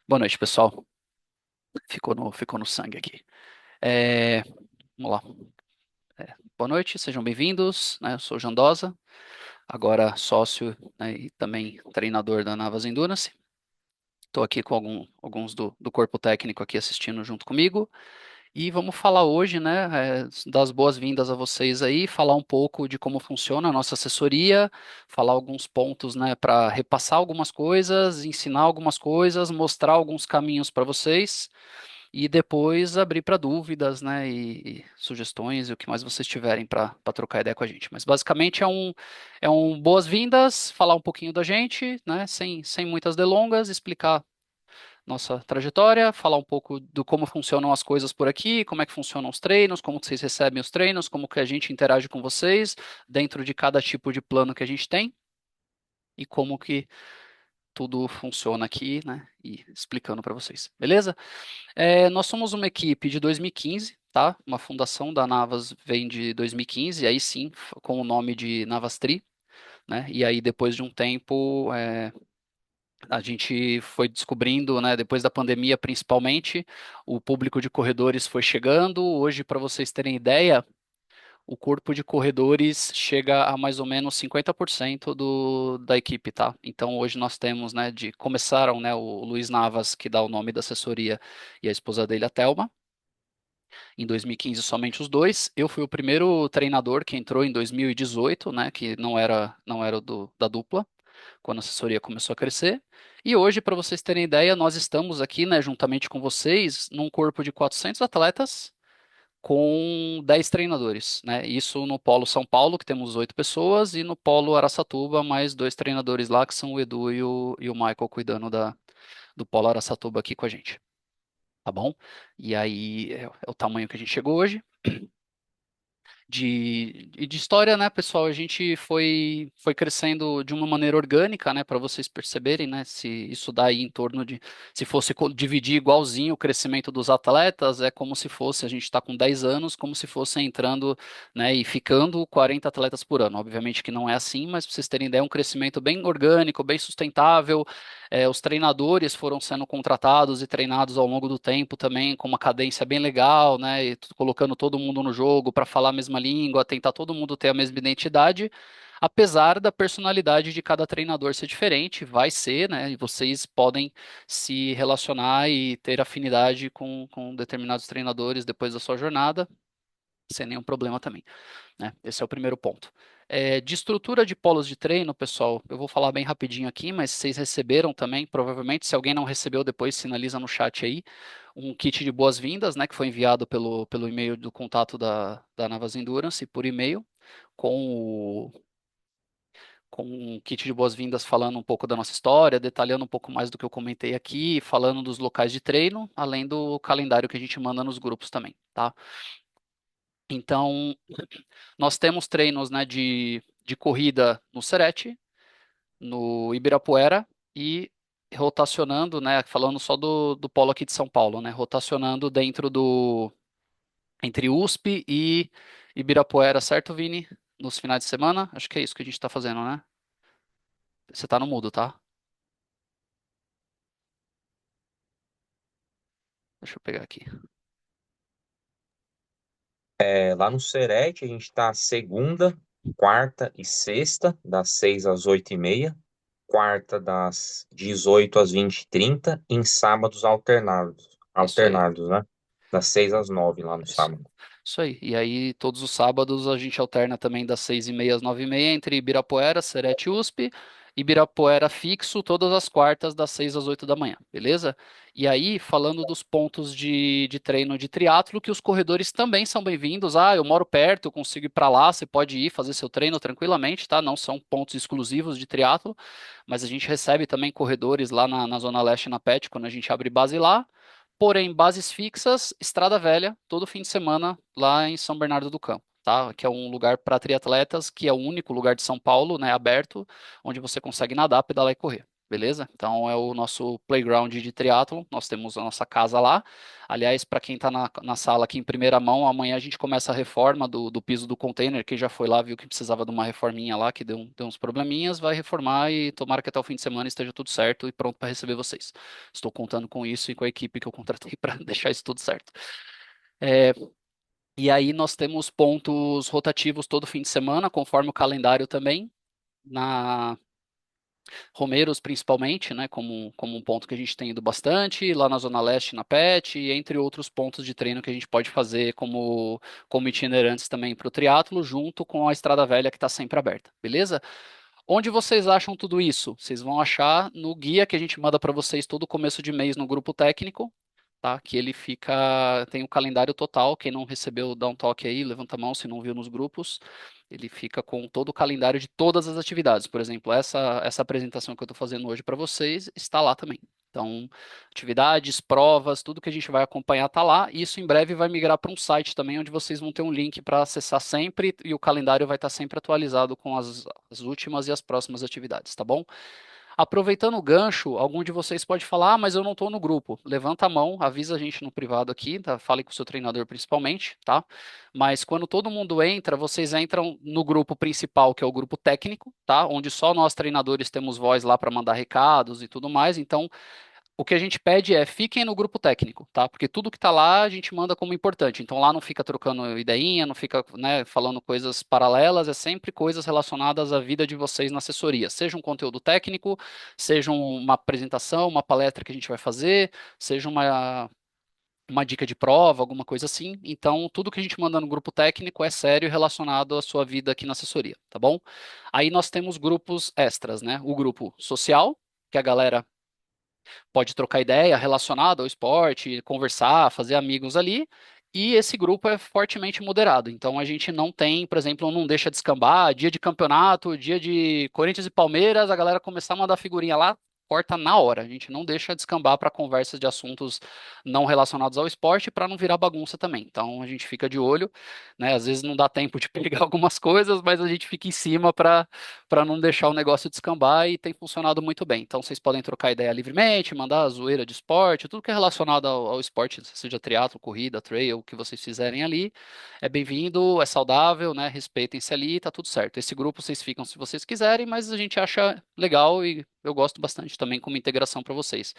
Boa noite, pessoal. Ficou no sangue aqui. É, Vamos lá. Boa noite, sejam bem-vindos, né? Eu sou o Jandosa, agora sócio, né, e também treinador da Navas Endurance. Estou aqui com alguns do corpo técnico aqui assistindo junto comigo. E vamos falar hoje, né, das boas-vindas a vocês aí, falar um pouco de como funciona a nossa assessoria, falar alguns pontos, né, para repassar algumas coisas, ensinar algumas coisas, mostrar alguns caminhos para vocês. E depois abrir para dúvidas, né, e sugestões e o que mais vocês tiverem para trocar ideia com a gente. Mas basicamente é um boas-vindas, falar um pouquinho da gente, né, sem muitas delongas, explicar nossa trajetória, falar um pouco do como funcionam as coisas por aqui, como é que funcionam os treinos, como que vocês recebem os treinos, como que a gente interage com vocês dentro de cada tipo de plano que a gente tem e como que tudo funciona aqui, né, e explicando para vocês, beleza? Nós somos uma equipe de 2015, tá? Uma fundação da Navas vem de 2015, aí sim, com o nome de Navastri, né? E aí depois de um tempo, a gente foi descobrindo, né? Depois da pandemia, principalmente, o público de corredores foi chegando. Hoje, para vocês terem ideia, o corpo de corredores chega a mais ou menos 50% da equipe, tá? Então hoje nós temos, né, começaram, né, o Luiz Navas, que dá o nome da assessoria, e a esposa dele, a Thelma. Em 2015, somente os dois. Eu fui o primeiro treinador que entrou em 2018, né, que não era da dupla, quando a assessoria começou a crescer. E hoje, para vocês terem ideia, nós estamos aqui, né, juntamente com vocês, num corpo de 400 atletas com 10 treinadores, né? Isso no Polo São Paulo, que temos 8 pessoas, e no Polo Araçatuba, mais dois treinadores lá, que são o Edu e o Michael, cuidando do Polo Araçatuba aqui com a gente, tá bom? E aí é o tamanho que a gente chegou hoje. De história, né, pessoal, a gente foi crescendo de uma maneira orgânica, né, para vocês perceberem, né, se isso dá aí em torno de, se fosse dividir igualzinho o crescimento dos atletas, é como se fosse, a gente está com 10 anos, como se fosse entrando, né, e ficando 40 atletas por ano. Obviamente que não é assim, mas para vocês terem ideia, é um crescimento bem orgânico, bem sustentável. Os treinadores foram sendo contratados e treinados ao longo do tempo também, com uma cadência bem legal, né? E colocando todo mundo no jogo para falar a mesma língua, tentar todo mundo ter a mesma identidade. Apesar da personalidade de cada treinador ser diferente, vai ser, né? E vocês podem se relacionar e ter afinidade com determinados treinadores depois da sua jornada, sem nenhum problema também, né? Esse é o primeiro ponto. De estrutura de polos de treino, pessoal, eu vou falar bem rapidinho aqui, mas vocês receberam também, provavelmente, se alguém não recebeu, depois sinaliza no chat aí, um kit de boas-vindas, né, que foi enviado pelo e-mail do contato da Navas Endurance, por e-mail, com com um kit de boas-vindas falando um pouco da nossa história, detalhando um pouco mais do que eu comentei aqui, falando dos locais de treino, além do calendário que a gente manda nos grupos também, tá? Então, nós temos treinos, né, de corrida no Serete, no Ibirapuera e rotacionando, né, falando só do polo aqui de São Paulo, né, rotacionando entre USP e Ibirapuera, certo, Vini? Nos finais de semana? Acho que é isso que a gente está fazendo, né? Você está no mudo, tá? Deixa eu pegar aqui. Lá no Serete, a gente está segunda, quarta e sexta, das 6 às 8h30, quarta das 18 às 20h30, em sábados alternados, Isso aí. alternados, né? Das 6 às 9 lá no Isso, sábado. isso aí. E aí, todos os sábados, a gente alterna também das 6h30 às 9h30 entre Ibirapuera, Serete e USP. Ibirapuera fixo, todas as quartas, das 6 às 8 da manhã, beleza? E aí, falando dos pontos de treino de triatlo, que os corredores também são bem-vindos. Ah, eu moro perto, eu consigo ir para lá, você pode ir fazer seu treino tranquilamente, tá? Não são pontos exclusivos de triatlo, mas a gente recebe também corredores lá na Zona Leste, na PET, quando a gente abre base lá. Porém, bases fixas, Estrada Velha, todo fim de semana lá em São Bernardo do Campo, tá? Que é um lugar para triatletas, que é o único lugar de São Paulo, né, aberto, onde você consegue nadar, pedalar e correr. beleza? Então é o nosso playground de triatlo, nós temos a nossa casa lá. Aliás, para quem está na sala aqui em primeira mão, amanhã a gente começa a reforma do piso do container. Quem já foi lá viu que precisava de uma reforminha lá, que deu uns probleminhas, vai reformar e tomara que até o fim de semana esteja tudo certo e pronto para receber vocês. Estou contando com isso e com a equipe que eu contratei para deixar isso tudo certo. É, e aí nós temos pontos rotativos todo fim de semana, conforme o calendário também. Na Romeiros, principalmente, né, como um ponto que a gente tem ido bastante, lá na Zona Leste, na PET, e entre outros pontos de treino que a gente pode fazer como itinerantes também para o triatlo, junto com a Estrada Velha que está sempre aberta, beleza? Onde vocês acham tudo isso? Vocês vão achar no guia que a gente manda para vocês todo começo de mês no grupo técnico, tá? Que ele tem o calendário total. Quem não recebeu, dá um toque aí, levanta a mão se não viu nos grupos. Ele fica com todo o calendário de todas as atividades. Por exemplo, essa apresentação que eu estou fazendo hoje para vocês está lá também. Então, atividades, provas, tudo que a gente vai acompanhar está lá. E isso em breve vai migrar para um site também, onde vocês vão ter um link para acessar sempre e o calendário vai estar sempre atualizado com as últimas e as próximas atividades, tá bom? Aproveitando o gancho, algum de vocês pode falar, mas eu não estou no grupo. Levanta a mão, avisa a gente no privado aqui, tá? Fale com o seu treinador principalmente, tá? Mas quando todo mundo entra, vocês entram no grupo principal, que é o grupo técnico, tá? Onde só nós treinadores temos voz lá para mandar recados e tudo mais. Então, o que a gente pede é fiquem no grupo técnico, tá? Porque tudo que está lá a gente manda como importante. Então lá não fica trocando ideinha, não fica, né, falando coisas paralelas, é sempre coisas relacionadas à vida de vocês na assessoria. Seja um conteúdo técnico, seja uma apresentação, uma palestra que a gente vai fazer, seja uma dica de prova, alguma coisa assim. Então, tudo que a gente manda no grupo técnico é sério e relacionado à sua vida aqui na assessoria, tá bom? Aí nós temos grupos extras, né? O grupo social, que a galera pode trocar ideia relacionada ao esporte, conversar, fazer amigos ali. E esse grupo é fortemente moderado. Então a gente não tem, por exemplo, não deixa descambar, dia de campeonato, dia de Corinthians e Palmeiras, a galera começar a mandar figurinha lá, corta na hora. A gente não deixa descambar para conversas de assuntos não relacionados ao esporte para não virar bagunça também. Então a gente fica de olho, né? Às vezes não dá tempo de pegar algumas coisas, mas a gente fica em cima para não deixar o negócio descambar e tem funcionado muito bem. Então vocês podem trocar ideia livremente, mandar zoeira de esporte, tudo que é relacionado ao esporte, seja triatlo, corrida, trail, o que vocês fizerem ali, é bem-vindo, é saudável, né? Respeitem-se ali, tá tudo certo. Esse grupo vocês ficam se vocês quiserem, mas a gente acha legal e eu gosto bastante também como integração para vocês.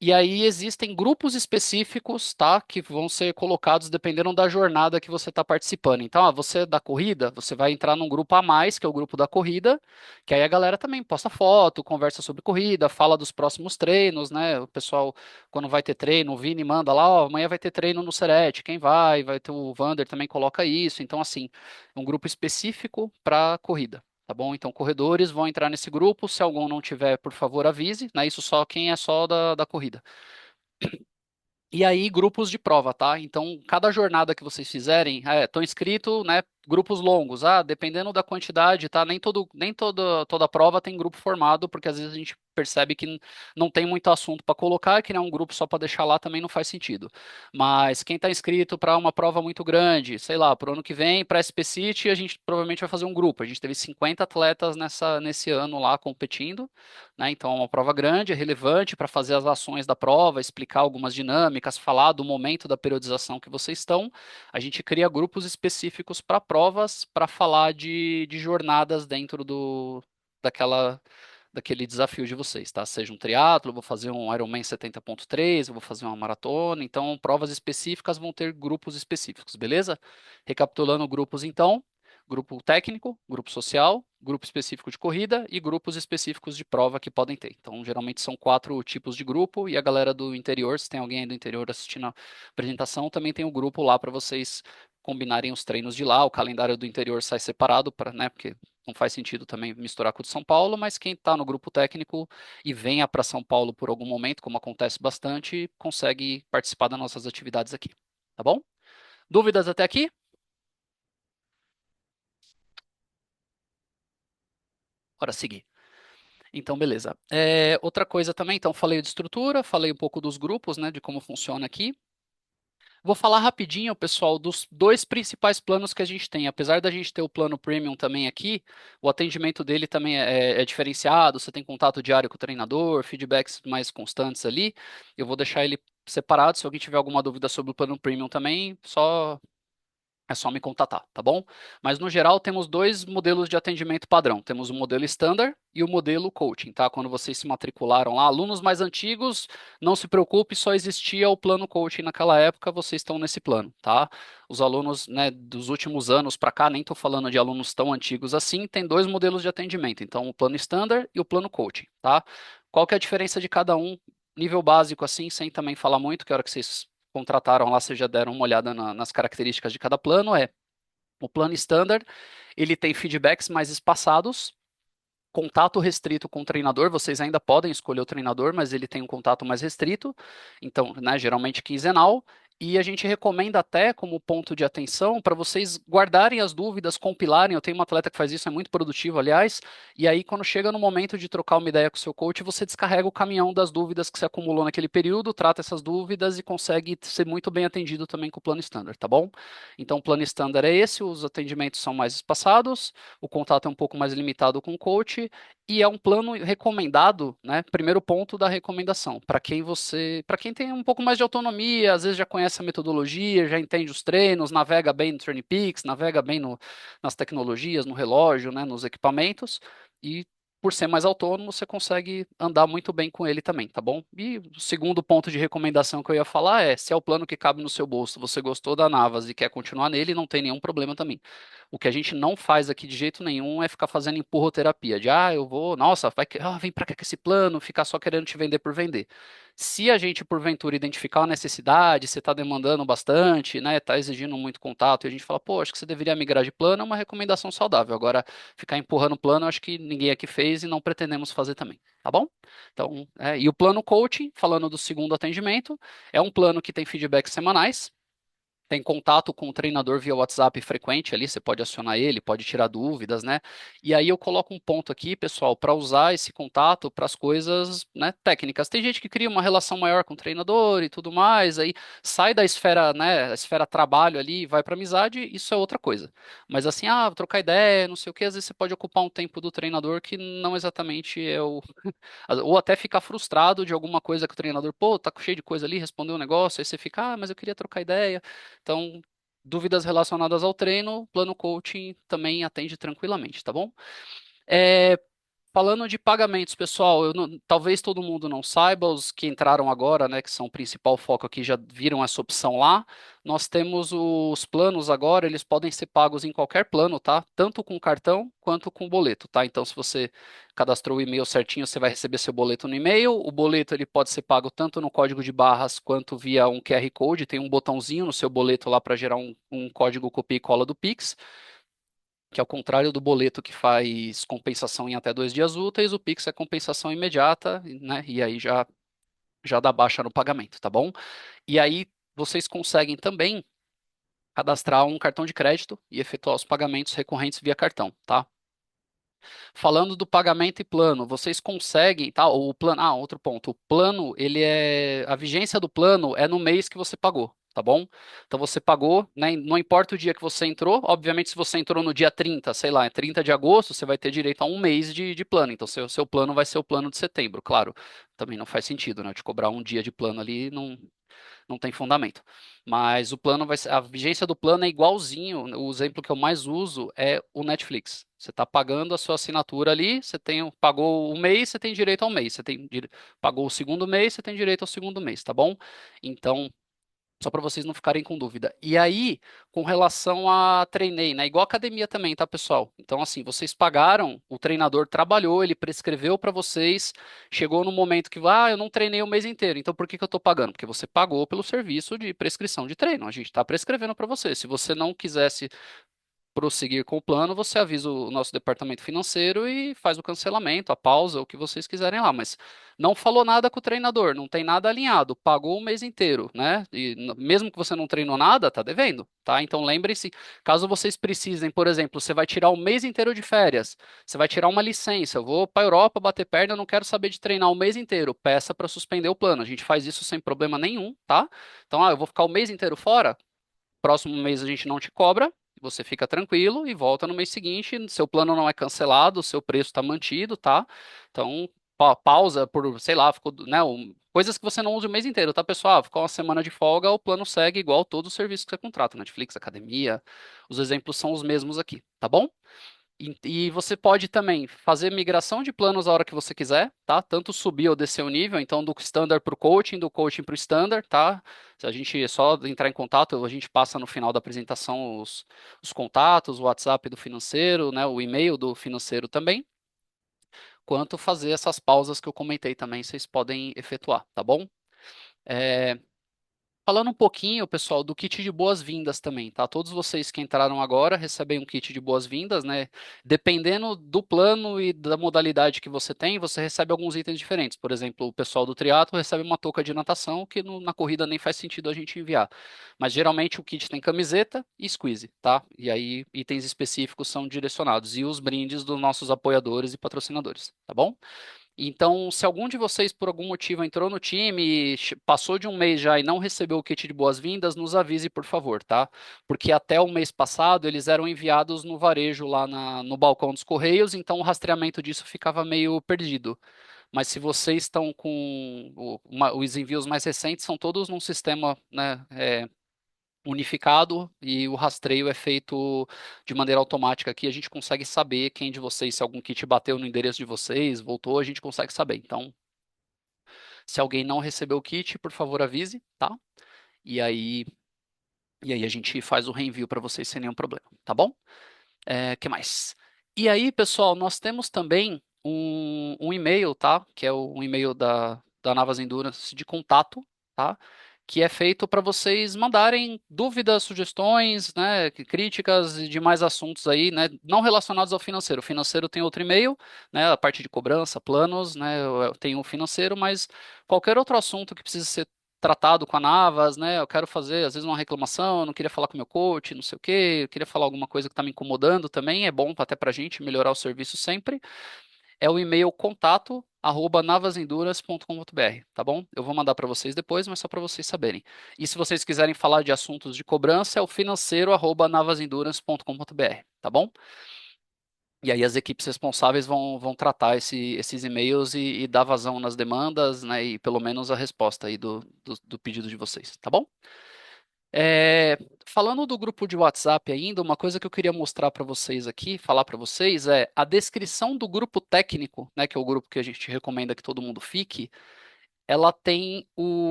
E aí existem grupos específicos, tá, que vão ser colocados dependendo da jornada que você está participando. Então, você é da corrida, você vai entrar num grupo a mais, que é o grupo da corrida, que aí a galera também posta foto, conversa sobre corrida, fala dos próximos treinos, né? O pessoal, quando vai ter treino, o Vini manda lá, ó, amanhã vai ter treino no Serete, quem vai? Vai ter o Vander também coloca isso. Então, assim, é um grupo específico para corrida. Tá bom? Então, corredores vão entrar nesse grupo. Se algum não tiver, por favor, avise, né? Isso só quem é só da corrida. E aí, grupos de prova, tá? Então, cada jornada que vocês fizerem, estão inscritos, né? Grupos longos. Ah, dependendo da quantidade, tá? Nem toda prova tem grupo formado, porque às vezes a gente percebe que não tem muito assunto para colocar, que um grupo só para deixar lá também não faz sentido. Mas quem está inscrito para uma prova muito grande, sei lá, para o ano que vem, para a SP City, a gente provavelmente vai fazer um grupo. A gente teve 50 atletas nesse ano lá competindo, né? Então, é uma prova grande, é relevante para fazer as ações da prova, explicar algumas dinâmicas, falar do momento da periodização que vocês estão. A gente cria grupos específicos para provas, para falar de jornadas dentro daquela daquele desafio de vocês, tá? Seja um triatlo, eu vou fazer um Ironman 70.3, eu vou fazer uma maratona, então provas específicas vão ter grupos específicos, beleza? Recapitulando grupos então, grupo técnico, grupo social, grupo específico de corrida e grupos específicos de prova que podem ter. Então, geralmente são 4 tipos de grupo e a galera do interior, se tem alguém aí do interior assistindo a apresentação, também tem o grupo lá para vocês combinarem os treinos de lá. O calendário do interior sai separado para, né, porque não faz sentido também misturar com o de São Paulo, mas quem está no grupo técnico e venha para São Paulo por algum momento, como acontece bastante, consegue participar das nossas atividades aqui. Tá bom? Dúvidas até aqui? Bora seguir. Então, beleza. Outra coisa também, então, falei de estrutura, falei um pouco dos grupos, né, de como funciona aqui. Vou falar rapidinho, pessoal, dos dois principais planos que a gente tem. Apesar da gente ter o plano Premium também aqui, o atendimento dele também é diferenciado. Você tem contato diário com o treinador, feedbacks mais constantes ali. Eu vou deixar ele separado. Se alguém tiver alguma dúvida sobre o plano Premium também, é só me contatar, tá bom? Mas no geral temos dois modelos de atendimento padrão. Temos o modelo standard e o modelo coaching, tá? Quando vocês se matricularam lá, alunos mais antigos, não se preocupe, só existia o plano coaching naquela época, vocês estão nesse plano, tá? Os alunos, né, dos últimos anos para cá, nem estou falando de alunos tão antigos assim, tem dois modelos de atendimento, então o plano standard e o plano coaching, tá? Qual que é a diferença de cada um? Nível básico assim, sem também falar muito, que a hora que vocês contrataram lá, vocês já deram uma olhada nas características de cada plano, o plano standard, ele tem feedbacks mais espaçados, contato restrito com o treinador, vocês ainda podem escolher o treinador, mas ele tem um contato mais restrito, então, né, geralmente quinzenal, e a gente recomenda até como ponto de atenção para vocês guardarem as dúvidas, compilarem. Eu tenho uma atleta que faz isso, é muito produtivo, aliás, e aí quando chega no momento de trocar uma ideia com o seu coach, você descarrega o caminhão das dúvidas que você acumulou naquele período, trata essas dúvidas e consegue ser muito bem atendido também com o plano standard, tá bom? Então, o plano standard é esse, os atendimentos são mais espaçados, o contato é um pouco mais limitado com o coach e é um plano recomendado, né? Primeiro ponto da recomendação, para quem tem um pouco mais de autonomia, às vezes já conhece a metodologia, já entende os treinos, navega bem no Training Peaks, navega bem nas tecnologias, no relógio, né, nos equipamentos e por ser mais autônomo, você consegue andar muito bem com ele também, tá bom? E o segundo ponto de recomendação que eu ia falar é, se é o plano que cabe no seu bolso, você gostou da Navas e quer continuar nele, não tem nenhum problema também. O que a gente não faz aqui de jeito nenhum é ficar fazendo empurroterapia, de eu vou, nossa, vem pra cá com esse plano, ficar só querendo te vender por vender. Se a gente, porventura, identificar uma necessidade, você está demandando bastante, né, está exigindo muito contato, e a gente fala, pô, acho que você deveria migrar de plano, é uma recomendação saudável. Agora, ficar empurrando o plano, acho que ninguém aqui fez e não pretendemos fazer também, tá bom? Então, e o plano coaching, falando do segundo atendimento, é um plano que tem feedbacks semanais, tem contato com o treinador via WhatsApp frequente ali, você pode acionar ele, pode tirar dúvidas, né? E aí eu coloco um ponto aqui, pessoal, para usar esse contato para as coisas, né, técnicas. Tem gente que cria uma relação maior com o treinador e tudo mais, aí sai da esfera, né, a esfera trabalho ali, e vai para amizade, isso é outra coisa. Mas assim, trocar ideia, não sei o que, às vezes você pode ocupar um tempo do treinador que não exatamente é o ou até ficar frustrado de alguma coisa que o treinador, pô, tá cheio de coisa ali, respondeu um negócio, aí você fica, mas eu queria trocar ideia. Então, dúvidas relacionadas ao treino, plano coaching também atende tranquilamente, tá bom? É, falando de pagamentos, pessoal, talvez todo mundo não saiba, os que entraram agora, né, que são o principal foco aqui, já viram essa opção lá. Nós temos os planos agora, eles podem ser pagos em qualquer plano, tá? Tanto com cartão quanto com boleto, tá? Então, se você cadastrou o e-mail certinho, você vai receber seu boleto no e-mail. O boleto ele pode ser pago tanto no código de barras quanto via um QR Code. Tem um botãozinho no seu boleto lá para gerar um código copia e cola do Pix, que é o contrário do boleto que faz compensação em até 2 dias úteis, o Pix é compensação imediata, né? E aí já dá baixa no pagamento, tá bom? E aí vocês conseguem também cadastrar um cartão de crédito e efetuar os pagamentos recorrentes via cartão, tá? Falando do pagamento e plano, vocês conseguem, tá? O plano, outro ponto, o plano, a vigência do plano é no mês que você pagou, tá bom? Então você pagou, né? Não importa o dia que você entrou, obviamente se você entrou no dia 30, sei lá, é 30 de agosto, você vai ter direito a um mês de plano. Então seu plano vai ser o plano de setembro, claro. Também não faz sentido, né? Te cobrar um dia de plano ali não tem fundamento. Mas o plano vai ser, a vigência do plano é igualzinho. O exemplo que eu mais uso é o Netflix. Você está pagando a sua assinatura ali, pagou um mês, você tem direito ao mês. Pagou o segundo mês, você tem direito ao segundo mês, tá bom? Então, só para vocês não ficarem com dúvida. E aí, com relação a treinei, né? Igual academia também, tá, pessoal? Então, assim, vocês pagaram, o treinador trabalhou, ele prescreveu para vocês, chegou no momento que, eu não treinei o mês inteiro, então por que que eu tô pagando? Porque você pagou pelo serviço de prescrição de treino. A gente está prescrevendo para você. Se você não quisesse prosseguir com o plano, você avisa o nosso departamento financeiro e faz o cancelamento, a pausa, o que vocês quiserem lá. Mas não falou nada com o treinador, não tem nada alinhado, pagou o mês inteiro, né? E mesmo que você não treinou nada, tá devendo, tá? Então lembrem-se, caso vocês precisem, por exemplo, você vai tirar o mês inteiro de férias, você vai tirar uma licença, eu vou para a Europa bater perna, eu não quero saber de treinar o mês inteiro, peça para suspender o plano. A gente faz isso sem problema nenhum, tá? Então, eu vou ficar o mês inteiro fora, próximo mês a gente não te cobra, você fica tranquilo e volta no mês seguinte. Seu plano não é cancelado, seu preço está mantido, tá? Então, pausa por, sei lá, ficou, né, coisas que você não usa o mês inteiro, tá, pessoal? Ficou uma semana de folga, o plano segue igual todos os serviços que você contrata, Netflix, academia, os exemplos são os mesmos aqui, tá bom? E você pode também fazer migração de planos a hora que você quiser, tá? Tanto subir ou descer o nível, então do standard para o coaching, do coaching para o standard, tá? Se a gente só entrar em contato, a gente passa no final da apresentação os contatos, o WhatsApp do financeiro, né? O e-mail do financeiro também, quanto fazer essas pausas que eu comentei também, vocês podem efetuar, tá bom? É, Falando um pouquinho, pessoal, do kit de boas-vindas também, tá? Todos vocês que entraram agora recebem um kit de boas-vindas, né? Dependendo do plano e da modalidade que você tem, você recebe alguns itens diferentes. Por exemplo, o pessoal do triatlo recebe uma touca de natação, que na corrida nem faz sentido a gente enviar. Mas geralmente o kit tem camiseta e squeeze, tá? E aí itens específicos são direcionados. E os brindes dos nossos apoiadores e patrocinadores, tá bom? Então, se algum de vocês, por algum motivo, entrou no time, passou de um mês já e não recebeu o kit de boas-vindas, nos avise, por favor, tá? Porque até o mês passado eles eram enviados no varejo lá no balcão dos Correios, então o rastreamento disso ficava meio perdido. Mas se vocês estão com os envios mais recentes, são todos num sistema, né, unificado e o rastreio é feito de maneira automática aqui. A gente consegue saber quem de vocês, se algum kit bateu no endereço de vocês, voltou, a gente consegue saber. Então, se alguém não recebeu o kit, por favor avise, tá? E aí, e aí a gente faz o reenvio para vocês sem nenhum problema, tá bom? Que mais? E aí, pessoal, nós temos também um e-mail, tá? Que é um e-mail da Navas Endurance de contato, tá? Que é feito para vocês mandarem dúvidas, sugestões, né, críticas e demais assuntos aí, né, não relacionados ao financeiro. O financeiro tem outro e-mail, né, a parte de cobrança, planos, né, eu tenho o financeiro, mas qualquer outro assunto que precise ser tratado com a Navas, né? Eu quero fazer, às vezes, uma reclamação, eu não queria falar com o meu coach, não sei o quê, eu queria falar alguma coisa que está me incomodando também, é bom até para a gente melhorar o serviço sempre. É o e-mail contato@navasenduras.com.br, tá bom? Eu vou mandar para vocês depois, mas só para vocês saberem. E se vocês quiserem falar de assuntos de cobrança, é o financeiro@navasenduras.com.br, tá bom? E aí as equipes responsáveis vão tratar esses e-mails e dar vazão nas demandas, né, e pelo menos a resposta aí do pedido de vocês, tá bom? É, Falando do grupo de WhatsApp ainda, uma coisa que eu queria mostrar para vocês aqui, falar para vocês, é a descrição do grupo técnico, né, que é o grupo que a gente recomenda que todo mundo fique. Ela tem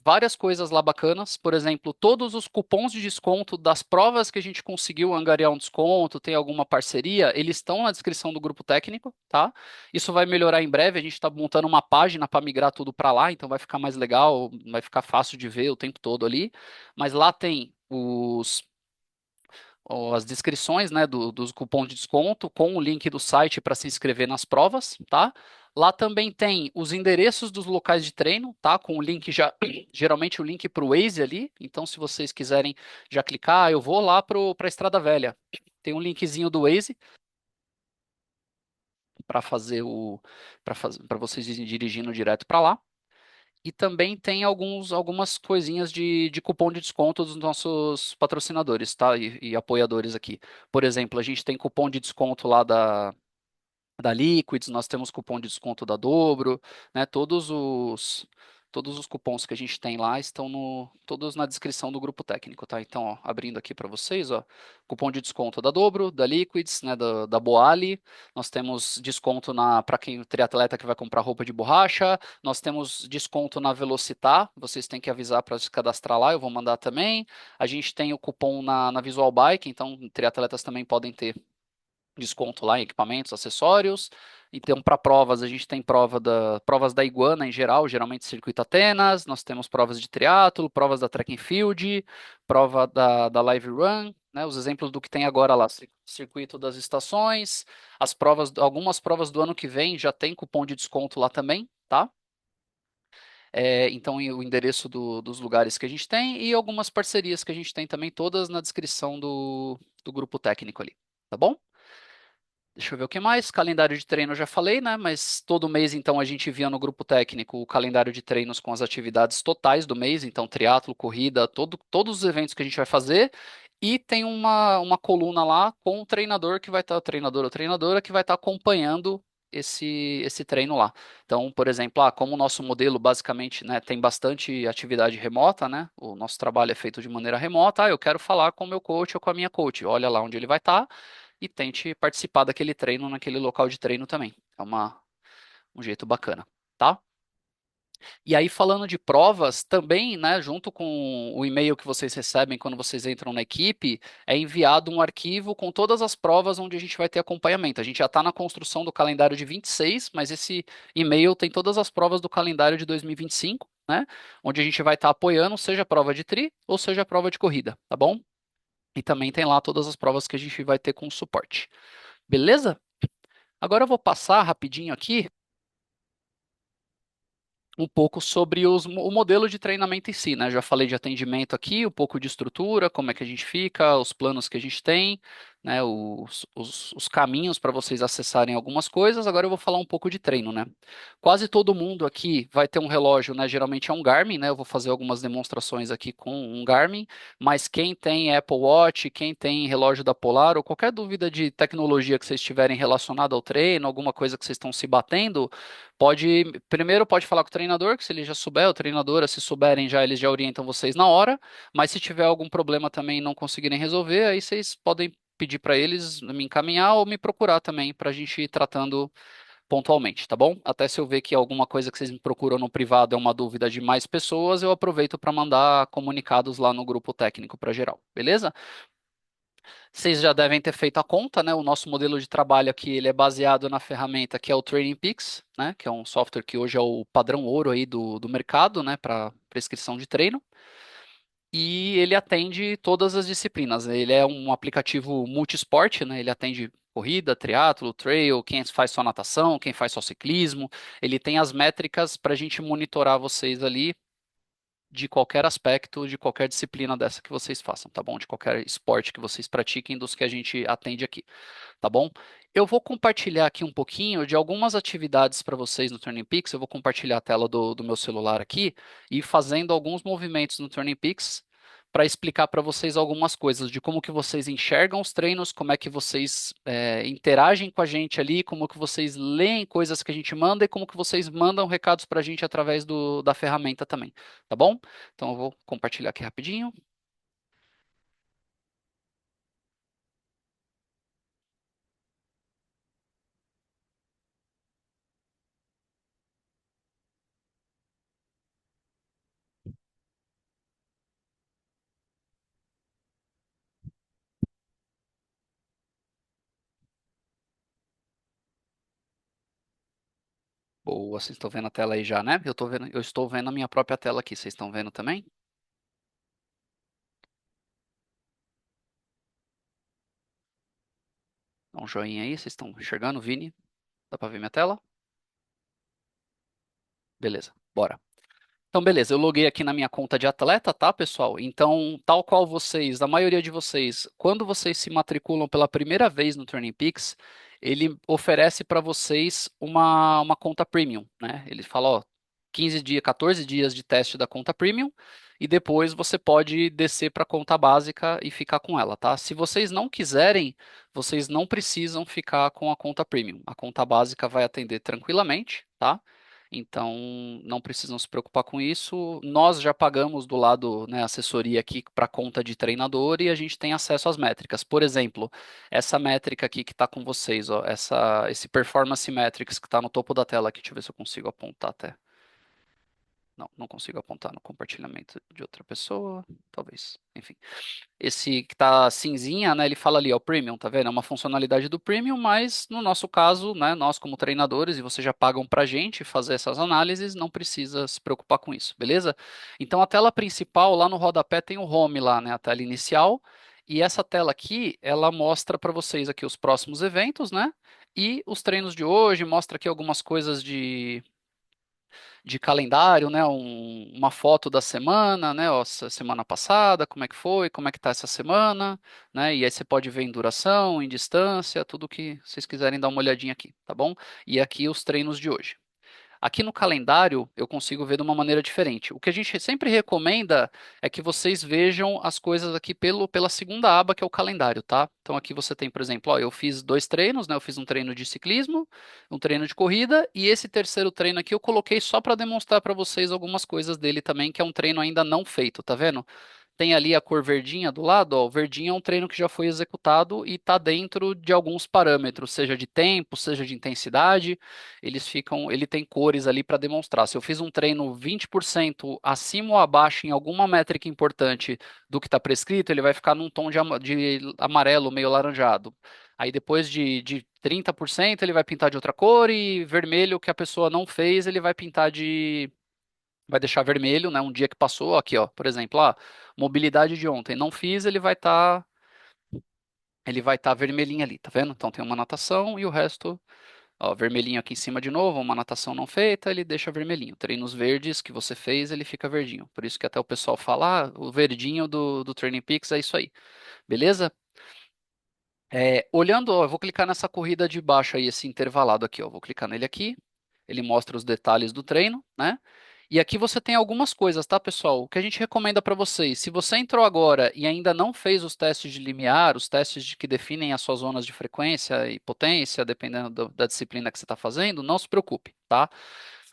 várias coisas lá bacanas, por exemplo, todos os cupons de desconto das provas que a gente conseguiu angariar um desconto, tem alguma parceria, eles estão na descrição do grupo técnico, tá? Isso vai melhorar em breve, a gente está montando uma página para migrar tudo para lá, então vai ficar mais legal, vai ficar fácil de ver o tempo todo ali, mas lá tem as descrições, né, dos cupons de desconto com o link do site para se inscrever nas provas, tá? Lá também tem os endereços dos locais de treino, tá? Com o link já, geralmente o link para o Waze ali. Então, se vocês quiserem já clicar, eu vou lá para a Estrada Velha. Tem um linkzinho do Waze para fazer para vocês irem dirigindo direto para lá. E também tem algumas coisinhas de cupom de desconto dos nossos patrocinadores, tá? E apoiadores aqui. Por exemplo, a gente tem cupom de desconto lá da Liquids, nós temos cupom de desconto da Dobro, né? Todos os cupons que a gente tem lá estão todos na descrição do grupo técnico, tá? Então, ó, abrindo aqui para vocês, ó, cupom de desconto da Dobro, da Liquids, né, da Boali, nós temos desconto para quem triatleta que vai comprar roupa de borracha, nós temos desconto na Velocitar, vocês têm que avisar para se cadastrar lá, eu vou mandar também. A gente tem o cupom na Visual Bike, então triatletas também podem ter desconto lá em equipamentos, acessórios. Então, para provas, a gente tem provas da Iguana em geral, geralmente Circuito Atenas, nós temos provas de triatlo, provas da Track and Field, prova da Live Run, né, os exemplos do que tem agora lá, Circuito das Estações, algumas provas do ano que vem já tem cupom de desconto lá também, tá? Então, o endereço dos lugares que a gente tem e algumas parcerias que a gente tem também, todas na descrição do grupo técnico ali, tá bom? Deixa eu ver o que mais. Calendário de treino eu já falei, né? Mas todo mês, então, a gente envia no grupo técnico o calendário de treinos com as atividades totais do mês. Então, triatlo, corrida, todos os eventos que a gente vai fazer. E tem uma coluna lá com o treinador que vai estar, treinador ou treinadora, que vai estar acompanhando esse treino lá. Então, por exemplo, como o nosso modelo basicamente, né, tem bastante atividade remota, né? O nosso trabalho é feito de maneira remota. Eu quero falar com o meu coach ou com a minha coach. Olha lá onde ele vai estar e tente participar daquele treino naquele local de treino também. É um jeito bacana, tá? E aí, falando de provas, também, né, junto com o e-mail que vocês recebem quando vocês entram na equipe, é enviado um arquivo com todas as provas onde a gente vai ter acompanhamento. A gente já está na construção do calendário de 26, mas esse e-mail tem todas as provas do calendário de 2025, né, onde a gente vai estar apoiando, seja a prova de tri ou seja a prova de corrida, tá bom? E também tem lá todas as provas que a gente vai ter com suporte. Beleza? Agora eu vou passar rapidinho aqui um pouco sobre o modelo de treinamento em si, né? Já falei de atendimento aqui, um pouco de estrutura, como é que a gente fica, os planos que a gente tem, né? Os caminhos para vocês acessarem algumas coisas. Agora eu vou falar um pouco de treino, né? Quase todo mundo aqui vai ter um relógio, né? Geralmente é um Garmin, né? Eu vou fazer algumas demonstrações aqui com um Garmin, mas quem tem Apple Watch, quem tem relógio da Polar, ou qualquer dúvida de tecnologia que vocês tiverem relacionada ao treino, alguma coisa que vocês estão se batendo, primeiro pode falar com o treinador, que se ele já souber, o treinador, se souberem já, eles já orientam vocês na hora, mas se tiver algum problema também e não conseguirem resolver, aí vocês podem pedir para eles me encaminhar ou me procurar também para a gente ir tratando pontualmente, tá bom? Até se eu ver que alguma coisa que vocês me procuram no privado é uma dúvida de mais pessoas, eu aproveito para mandar comunicados lá no grupo técnico para geral, beleza? Vocês já devem ter feito a conta, né? O nosso modelo de trabalho aqui, ele é baseado na ferramenta que é o Training Peaks, né? Que é um software que hoje é o padrão ouro aí do mercado, né? Para prescrição de treino. E ele atende todas as disciplinas. Ele é um aplicativo multisport, né? Ele atende corrida, triatlo, trail, quem faz só natação, quem faz só ciclismo. Ele tem as métricas para a gente monitorar vocês ali de qualquer aspecto, de qualquer disciplina dessa que vocês façam, tá bom? De qualquer esporte que vocês pratiquem, dos que a gente atende aqui, tá bom? Eu vou compartilhar aqui um pouquinho de algumas atividades para vocês no Turning Peaks. Eu vou compartilhar a tela do meu celular aqui e ir fazendo alguns movimentos no Turning Peaks para explicar para vocês algumas coisas de como que vocês enxergam os treinos, como é que vocês interagem com a gente ali, como que vocês leem coisas que a gente manda e como que vocês mandam recados para a gente através da ferramenta também, tá bom? Então eu vou compartilhar aqui rapidinho. Boa, vocês estão vendo a tela aí já, né? Eu estou vendo a minha própria tela aqui. Vocês estão vendo também? Dá um joinha aí, vocês estão enxergando, Vini? Dá para ver minha tela? Beleza, bora. Então, beleza, eu loguei aqui na minha conta de atleta, tá, pessoal? Então, tal qual vocês, a maioria de vocês, quando vocês se matriculam pela primeira vez no Turning Peaks, ele oferece para vocês uma conta premium, né? Ele fala, ó, 15 dias, 14 dias de teste da conta premium e depois você pode descer para a conta básica e ficar com ela, tá? Se vocês não quiserem, vocês não precisam ficar com a conta premium. A conta básica vai atender tranquilamente, tá? Então, não precisam se preocupar com isso. Nós já pagamos do lado, né, assessoria aqui para conta de treinador e a gente tem acesso às métricas. Por exemplo, essa métrica aqui que está com vocês, ó, esse Performance Metrics que está no topo da tela aqui, deixa eu ver se eu consigo apontar até. Não, não consigo apontar no compartilhamento de outra pessoa, talvez. Enfim. Esse que tá cinzinha, né? Ele fala ali, ó, Premium, tá vendo? É uma funcionalidade do Premium, mas no nosso caso, né? Nós como treinadores, e vocês já pagam pra gente fazer essas análises, não precisa se preocupar com isso, beleza? Então a tela principal, lá no rodapé, tem o Home lá, né? A tela inicial. E essa tela aqui, ela mostra para vocês aqui os próximos eventos, né? E os treinos de hoje, mostra aqui algumas coisas de calendário, né? Uma foto da semana, né? Ó, semana passada, como é que foi, como é que tá essa semana, né? E aí você pode ver em duração, em distância, tudo que vocês quiserem dar uma olhadinha aqui, tá bom? E aqui os treinos de hoje. Aqui no calendário eu consigo ver de uma maneira diferente. O que a gente sempre recomenda é que vocês vejam as coisas aqui pela segunda aba, que é o calendário, tá? Então aqui você tem, por exemplo, ó, eu fiz dois treinos, né? Eu fiz um treino de ciclismo, um treino de corrida, e esse terceiro treino aqui eu coloquei só para demonstrar para vocês algumas coisas dele também, que é um treino ainda não feito, tá vendo? Tem ali a cor verdinha do lado, ó, o verdinho é um treino que já foi executado e está dentro de alguns parâmetros, seja de tempo, seja de intensidade, ele tem cores ali para demonstrar. Se eu fiz um treino 20% acima ou abaixo em alguma métrica importante do que está prescrito, ele vai ficar num tom de amarelo meio laranjado. Aí depois de 30% ele vai pintar de outra cor e vermelho que a pessoa não fez, ele vai pintar vai deixar vermelho, né? Um dia que passou, aqui, ó, por exemplo, mobilidade de ontem, não fiz, ele vai estar vermelhinho ali, tá vendo? Então tem uma natação e o resto, ó, vermelhinho aqui em cima de novo, uma natação não feita, ele deixa vermelhinho. Treinos verdes que você fez, ele fica verdinho. Por isso que até o pessoal fala, o verdinho do Training Peaks é isso aí, beleza? Olhando, ó, eu vou clicar nessa corrida de baixo aí, esse intervalado aqui, ó, vou clicar nele aqui. Ele mostra os detalhes do treino, né? E aqui você tem algumas coisas, tá, pessoal? O que a gente recomenda para vocês, se você entrou agora e ainda não fez os testes de limiar, os testes que definem as suas zonas de frequência e potência, dependendo da disciplina que você está fazendo, não se preocupe, tá?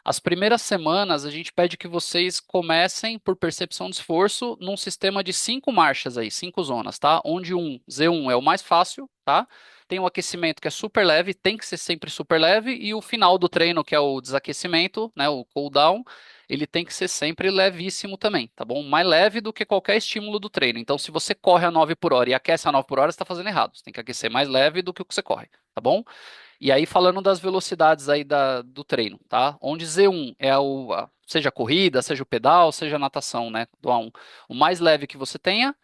As primeiras semanas a gente pede que vocês comecem por percepção de esforço num sistema de 5 marchas aí, 5 zonas, tá? Onde Z1 é o mais fácil, tá? Tem o aquecimento que é super leve, tem que ser sempre super leve, e o final do treino, que é o desaquecimento, né, o cool down, ele tem que ser sempre levíssimo também, tá bom? Mais leve do que qualquer estímulo do treino. Então, se você corre a 9 por hora e aquece a 9 por hora, você está fazendo errado. Você tem que aquecer mais leve do que o que você corre, tá bom? E aí, falando das velocidades aí do treino, tá? Onde Z1 é seja a corrida, seja o pedal, seja a natação, né? Do A1, o mais leve que você tenha,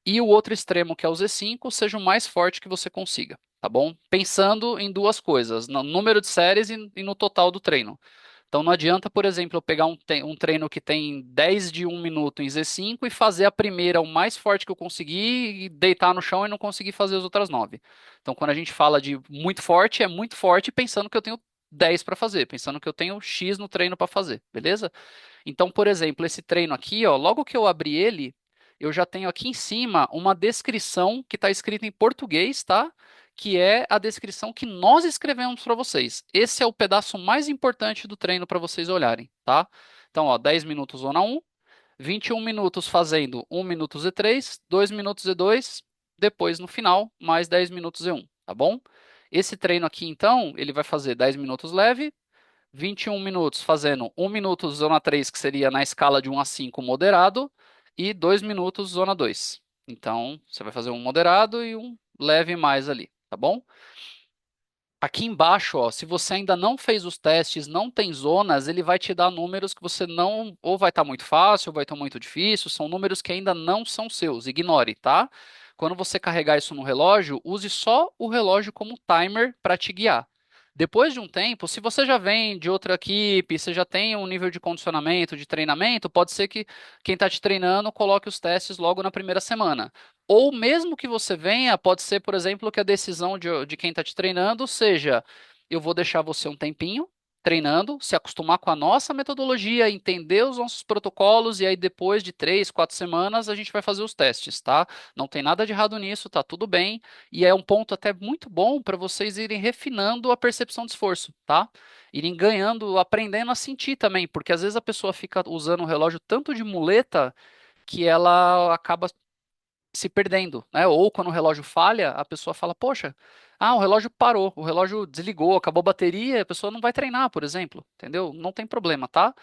e o outro extremo, que é o Z5, seja o mais forte que você consiga, tá bom? Pensando em duas coisas, no número de séries e no total do treino. Então não adianta, por exemplo, eu pegar um treino que tem 10 de 1 minuto em Z5 e fazer a primeira o mais forte que eu conseguir e deitar no chão e não conseguir fazer as outras 9. Então quando a gente fala de muito forte, é muito forte pensando que eu tenho 10 para fazer, pensando que eu tenho X no treino para fazer, beleza? Então, por exemplo, esse treino aqui, ó, logo que eu abri ele, eu já tenho aqui em cima uma descrição que está escrita em português, tá? Que é a descrição que nós escrevemos para vocês. Esse é o pedaço mais importante do treino para vocês olharem, tá? Então, ó, 10 minutos zona 1, 21 minutos fazendo 1 minuto Z3, 2 minutos Z2, depois no final, mais 10 minutos Z1, tá bom? Esse treino aqui, então, ele vai fazer 10 minutos leve, 21 minutos fazendo 1 minuto zona 3, que seria na escala de 1 a 5 moderado, e 2 minutos zona 2. Então, você vai fazer um moderado e um leve mais ali, tá bom? Aqui embaixo, ó, se você ainda não fez os testes, não tem zonas, ele vai te dar números que você não, ou vai estar muito fácil, ou vai estar muito difícil, são números que ainda não são seus, ignore, tá? Quando você carregar isso no relógio, use só o relógio como timer para te guiar. Depois de um tempo, se você já vem de outra equipe, você já tem um nível de condicionamento, de treinamento, pode ser que quem está te treinando coloque os testes logo na primeira semana. Ou mesmo que você venha, pode ser, por exemplo, que a decisão de quem está te treinando seja: eu vou deixar você um tempinho treinando, se acostumar com a nossa metodologia, entender os nossos protocolos, e aí depois de 3, 4 semanas a gente vai fazer os testes, tá? Não tem nada de errado nisso, tá tudo bem, e é um ponto até muito bom para vocês irem refinando a percepção de esforço, tá? Irem ganhando, aprendendo a sentir também, porque às vezes a pessoa fica usando o relógio tanto de muleta que ela acaba se perdendo, né? Ou quando o relógio falha, a pessoa fala: poxa, o relógio parou, o relógio desligou, acabou a bateria, a pessoa não vai treinar, por exemplo, entendeu? Não tem problema, tá?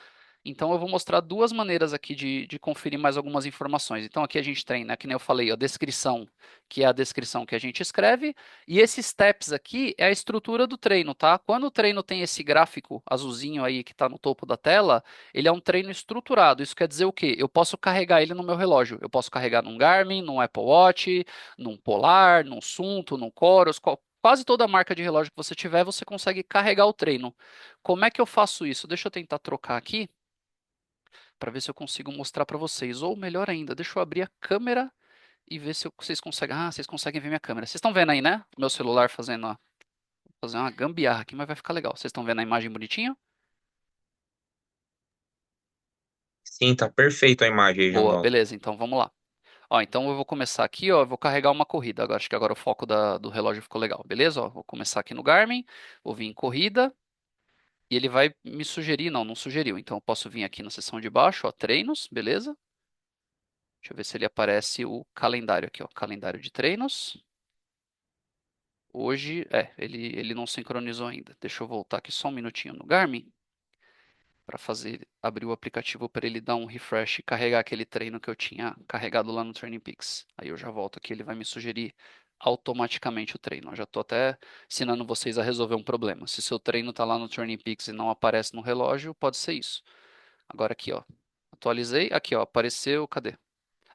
Então eu vou mostrar duas maneiras aqui de conferir mais algumas informações. Então aqui a gente tem, né, que nem eu falei, a descrição, que é a descrição que a gente escreve, e esses steps aqui é a estrutura do treino, tá? Quando o treino tem esse gráfico azulzinho aí que está no topo da tela, ele é um treino estruturado. Isso quer dizer o quê? Eu posso carregar ele no meu relógio. Eu posso carregar num Garmin, num Apple Watch, num Polar, num Sunto, num Coros, quase toda marca de relógio que você tiver, você consegue carregar o treino. Como é que eu faço isso? Deixa eu tentar trocar aqui para ver se eu consigo mostrar para vocês. Ou melhor ainda, deixa eu abrir a câmera e ver se vocês conseguem. Ah, vocês conseguem ver minha câmera. Vocês estão vendo aí, né? Meu celular fazendo uma gambiarra aqui, mas vai ficar legal. Vocês estão vendo a imagem bonitinha? Sim, tá perfeito a imagem aí, Boa, Jandosa. beleza. Então vamos lá. Ó, então eu vou começar aqui, ó. Eu vou carregar uma corrida. Agora acho que agora o foco do relógio ficou legal, beleza? Ó, vou começar aqui no Garmin, vou vir em corrida e ele vai me sugerir. Não, não sugeriu. Então eu posso vir aqui na seção de baixo, ó, treinos, beleza? Deixa eu ver se ele aparece o calendário aqui, ó. Calendário de treinos. Hoje, ele não sincronizou ainda. Deixa eu voltar aqui só um minutinho no Garmin para abrir o aplicativo para ele dar um refresh e carregar aquele treino que eu tinha carregado lá no Training Peaks. Aí eu já volto aqui, ele vai me sugerir automaticamente o treino. Eu já estou até ensinando vocês a resolver um problema. Se seu treino está lá no Training Peaks e não aparece no relógio, pode ser isso. Agora aqui, ó, atualizei, aqui, ó, apareceu, cadê?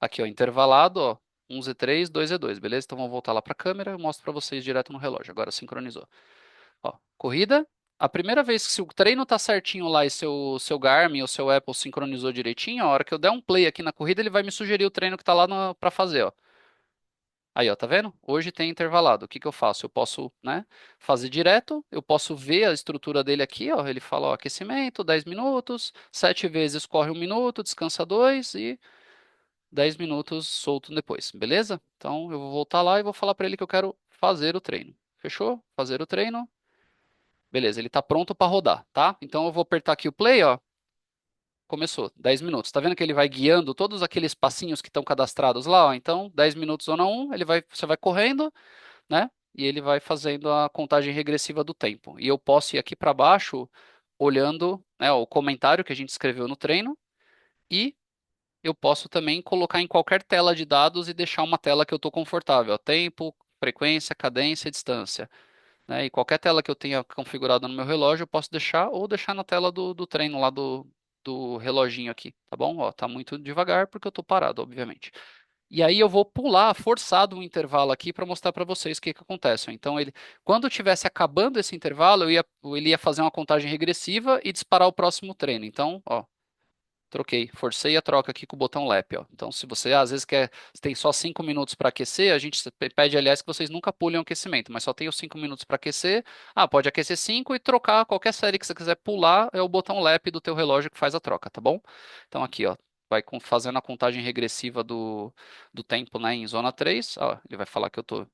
Aqui, ó, intervalado, ó, 1 Z3, 2 Z2, beleza? Então vamos voltar lá para a câmera, eu mostro para vocês direto no relógio. Agora sincronizou. Ó, corrida. A primeira vez que se o treino tá certinho lá e seu Garmin ou seu Apple sincronizou direitinho, a hora que eu der um play aqui na corrida, ele vai me sugerir o treino que tá lá para fazer, ó. Aí, ó, tá vendo? Hoje tem intervalado. O que que eu faço? Eu posso, né, fazer direto, eu posso ver a estrutura dele aqui, ó. Ele fala, ó, aquecimento, 10 minutos, 7 vezes corre 1 minuto, descansa 2 e 10 minutos solto depois, beleza? Então eu vou voltar lá e vou falar para ele que eu quero fazer o treino. Fechou? Fazer o treino. Beleza, ele está pronto para rodar, tá? Então eu vou apertar aqui o play, ó. Começou, 10 minutos. Tá vendo que ele vai guiando todos aqueles passinhos que estão cadastrados lá, ó? Então, 10 minutos zona 1, você vai correndo, né? E ele vai fazendo a contagem regressiva do tempo. E eu posso ir aqui para baixo olhando, né, o comentário que a gente escreveu no treino e eu posso também colocar em qualquer tela de dados e deixar uma tela que eu estou confortável. Ó, tempo, frequência, cadência e distância, né? E qualquer tela que eu tenha configurada no meu relógio, eu posso deixar ou deixar na tela do treino lá do reloginho aqui, tá bom? Ó, tá muito devagar porque eu tô parado, obviamente. E aí eu vou pular forçado um intervalo aqui para mostrar para vocês o que que acontece. Então quando tivesse acabando esse intervalo, ele ia fazer uma contagem regressiva e disparar o próximo treino. Então, ó, troquei, forcei a troca aqui com o botão lap, ó. Então, se você às vezes tem só 5 minutos para aquecer, a gente pede, aliás, que vocês nunca pulem o aquecimento, mas só tem os 5 minutos para aquecer. Ah, pode aquecer 5 e trocar qualquer série que você quiser pular, é o botão lap do teu relógio que faz a troca, tá bom? Então aqui, ó, fazendo a contagem regressiva do tempo, né, em zona 3. Ó, ele vai falar que eu tô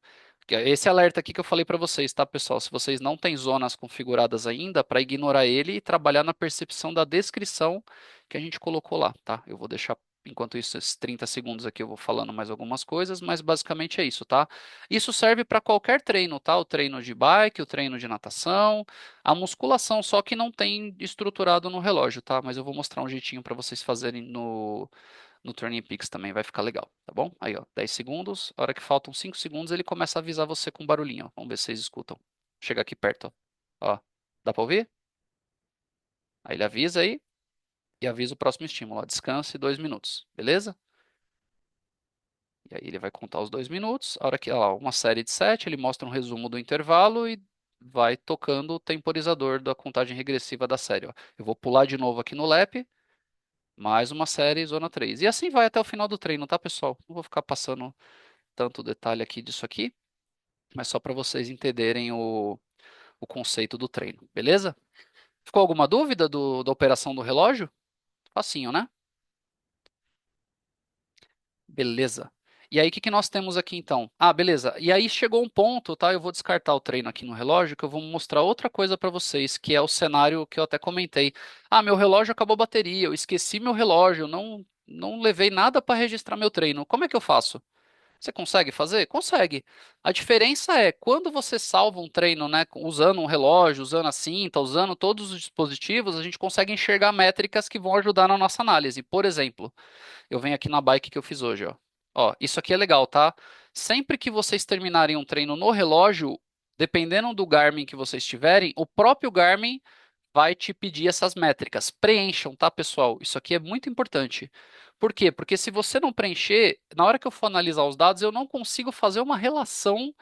esse alerta aqui que eu falei para vocês, tá, pessoal? Se vocês não têm zonas configuradas ainda, para ignorar ele e trabalhar na percepção da descrição que a gente colocou lá, tá? Eu vou deixar, enquanto isso, esses 30 segundos aqui eu vou falando mais algumas coisas, mas basicamente é isso, tá? Isso serve para qualquer treino, tá? O treino de bike, o treino de natação, a musculação, só que não tem estruturado no relógio, tá? Mas eu vou mostrar um jeitinho para vocês fazerem no Turning Peaks também vai ficar legal, tá bom? Aí, ó, 10 segundos. A hora que faltam 5 segundos, ele começa a avisar você com barulhinho, ó. Vamos ver se vocês escutam. Chega aqui perto, ó. Ó, dá pra ouvir? Aí ele avisa aí e avisa o próximo estímulo, ó. Descanse 2 minutos, beleza? E aí ele vai contar os 2 minutos. A hora que, ó, uma série de 7, ele mostra um resumo do intervalo e vai tocando o temporizador da contagem regressiva da série, ó. Eu vou pular de novo aqui no lap, mais uma série, zona 3. E assim vai até o final do treino, tá, pessoal? Não vou ficar passando tanto detalhe aqui disso aqui, mas só para vocês entenderem o conceito do treino, beleza? Ficou alguma dúvida da operação do relógio? Facinho, né? Beleza. E aí, o que que nós temos aqui então? Ah, beleza. E aí chegou um ponto, tá? Eu vou descartar o treino aqui no relógio, que eu vou mostrar outra coisa para vocês, que é o cenário que eu até comentei. Ah, meu relógio acabou a bateria, eu esqueci meu relógio, não levei nada para registrar meu treino. Como é que eu faço? Você consegue fazer? Consegue. A diferença é quando você salva um treino, né, usando um relógio, usando a cinta, usando todos os dispositivos, a gente consegue enxergar métricas que vão ajudar na nossa análise. Por exemplo, eu venho aqui na bike que eu fiz hoje, ó. Ó, isso aqui é legal, tá? Sempre que vocês terminarem um treino no relógio, dependendo do Garmin que vocês tiverem, o próprio Garmin vai te pedir essas métricas. Preencham, tá, pessoal? Isso aqui é muito importante. Por quê? Porque se você não preencher, na hora que eu for analisar os dados, eu não consigo fazer uma relação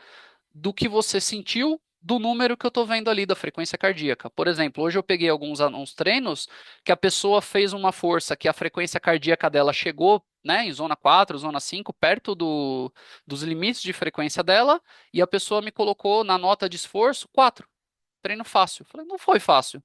do que você sentiu do número que eu estou vendo ali da frequência cardíaca. Por exemplo, hoje eu peguei uns treinos que a pessoa fez uma força que a frequência cardíaca dela chegou, né, em zona 4, zona 5, perto dos limites de frequência dela, e a pessoa me colocou na nota de esforço 4, treino fácil. Eu falei, não foi fácil.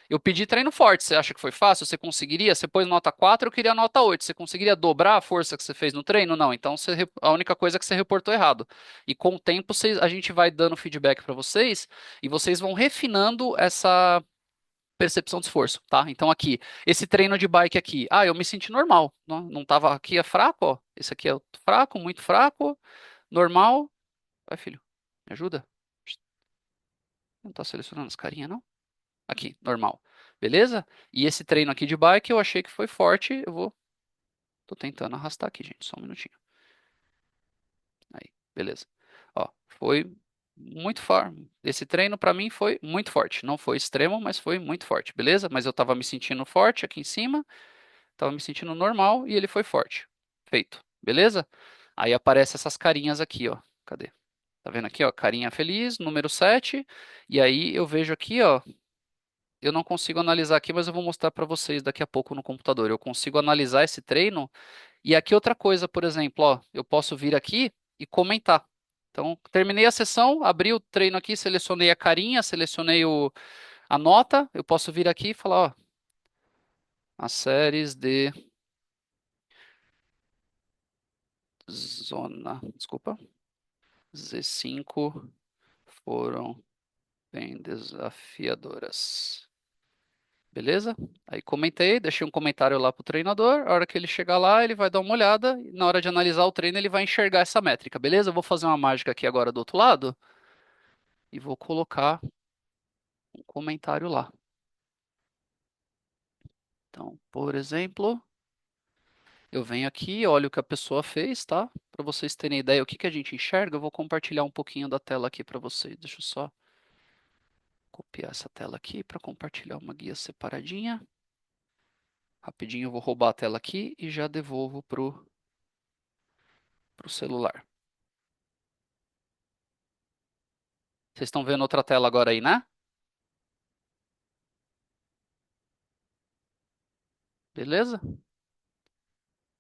Eu pedi treino forte. Você acha que foi fácil? Você conseguiria? Você pôs nota 4, eu queria nota 8. Você conseguiria dobrar a força que você fez no treino? Não. Então a única coisa é que você reportou errado. E com o tempo a gente vai dando feedback para vocês e vocês vão refinando essa percepção de esforço, tá? Então aqui, esse treino de bike aqui, eu me senti normal. Não tava aqui é fraco, ó. Esse aqui é fraco, muito fraco, normal. Vai, filho, me ajuda? Não tá selecionando as carinhas, não? Aqui, normal. Beleza? E esse treino aqui de bike eu achei que foi forte. Tô tentando arrastar aqui, gente. Só um minutinho. Aí, beleza. Ó, foi muito forte. Esse treino pra mim foi muito forte. Não foi extremo, mas foi muito forte, beleza? Mas eu tava me sentindo forte aqui em cima, tava me sentindo normal e ele foi forte. Feito, beleza? Aí aparece essas carinhas aqui, ó. Cadê? Tá vendo aqui, ó? Carinha feliz, número 7. E aí eu vejo aqui, ó. Eu não consigo analisar aqui, mas eu vou mostrar para vocês daqui a pouco no computador. Eu consigo analisar esse treino. E aqui outra coisa, por exemplo, ó, eu posso vir aqui e comentar. Então, terminei a sessão, abri o treino aqui, selecionei a carinha, selecionei a nota. Eu posso vir aqui e falar, ó, as séries de zona, desculpa, Z5 foram bem desafiadoras. Beleza? Aí comentei, deixei um comentário lá pro treinador. A hora que ele chegar lá, ele vai dar uma olhada. E na hora de analisar o treino, ele vai enxergar essa métrica. Beleza? Eu vou fazer uma mágica aqui agora do outro lado e vou colocar um comentário lá. Então, por exemplo, eu venho aqui, olho o que a pessoa fez, tá? Para vocês terem ideia o que que a gente enxerga, eu vou compartilhar um pouquinho da tela aqui para vocês. Deixa eu só copiar essa tela aqui para compartilhar uma guia separadinha. Rapidinho eu vou roubar a tela aqui e já devolvo pro celular. Vocês estão vendo outra tela agora aí, né? Beleza?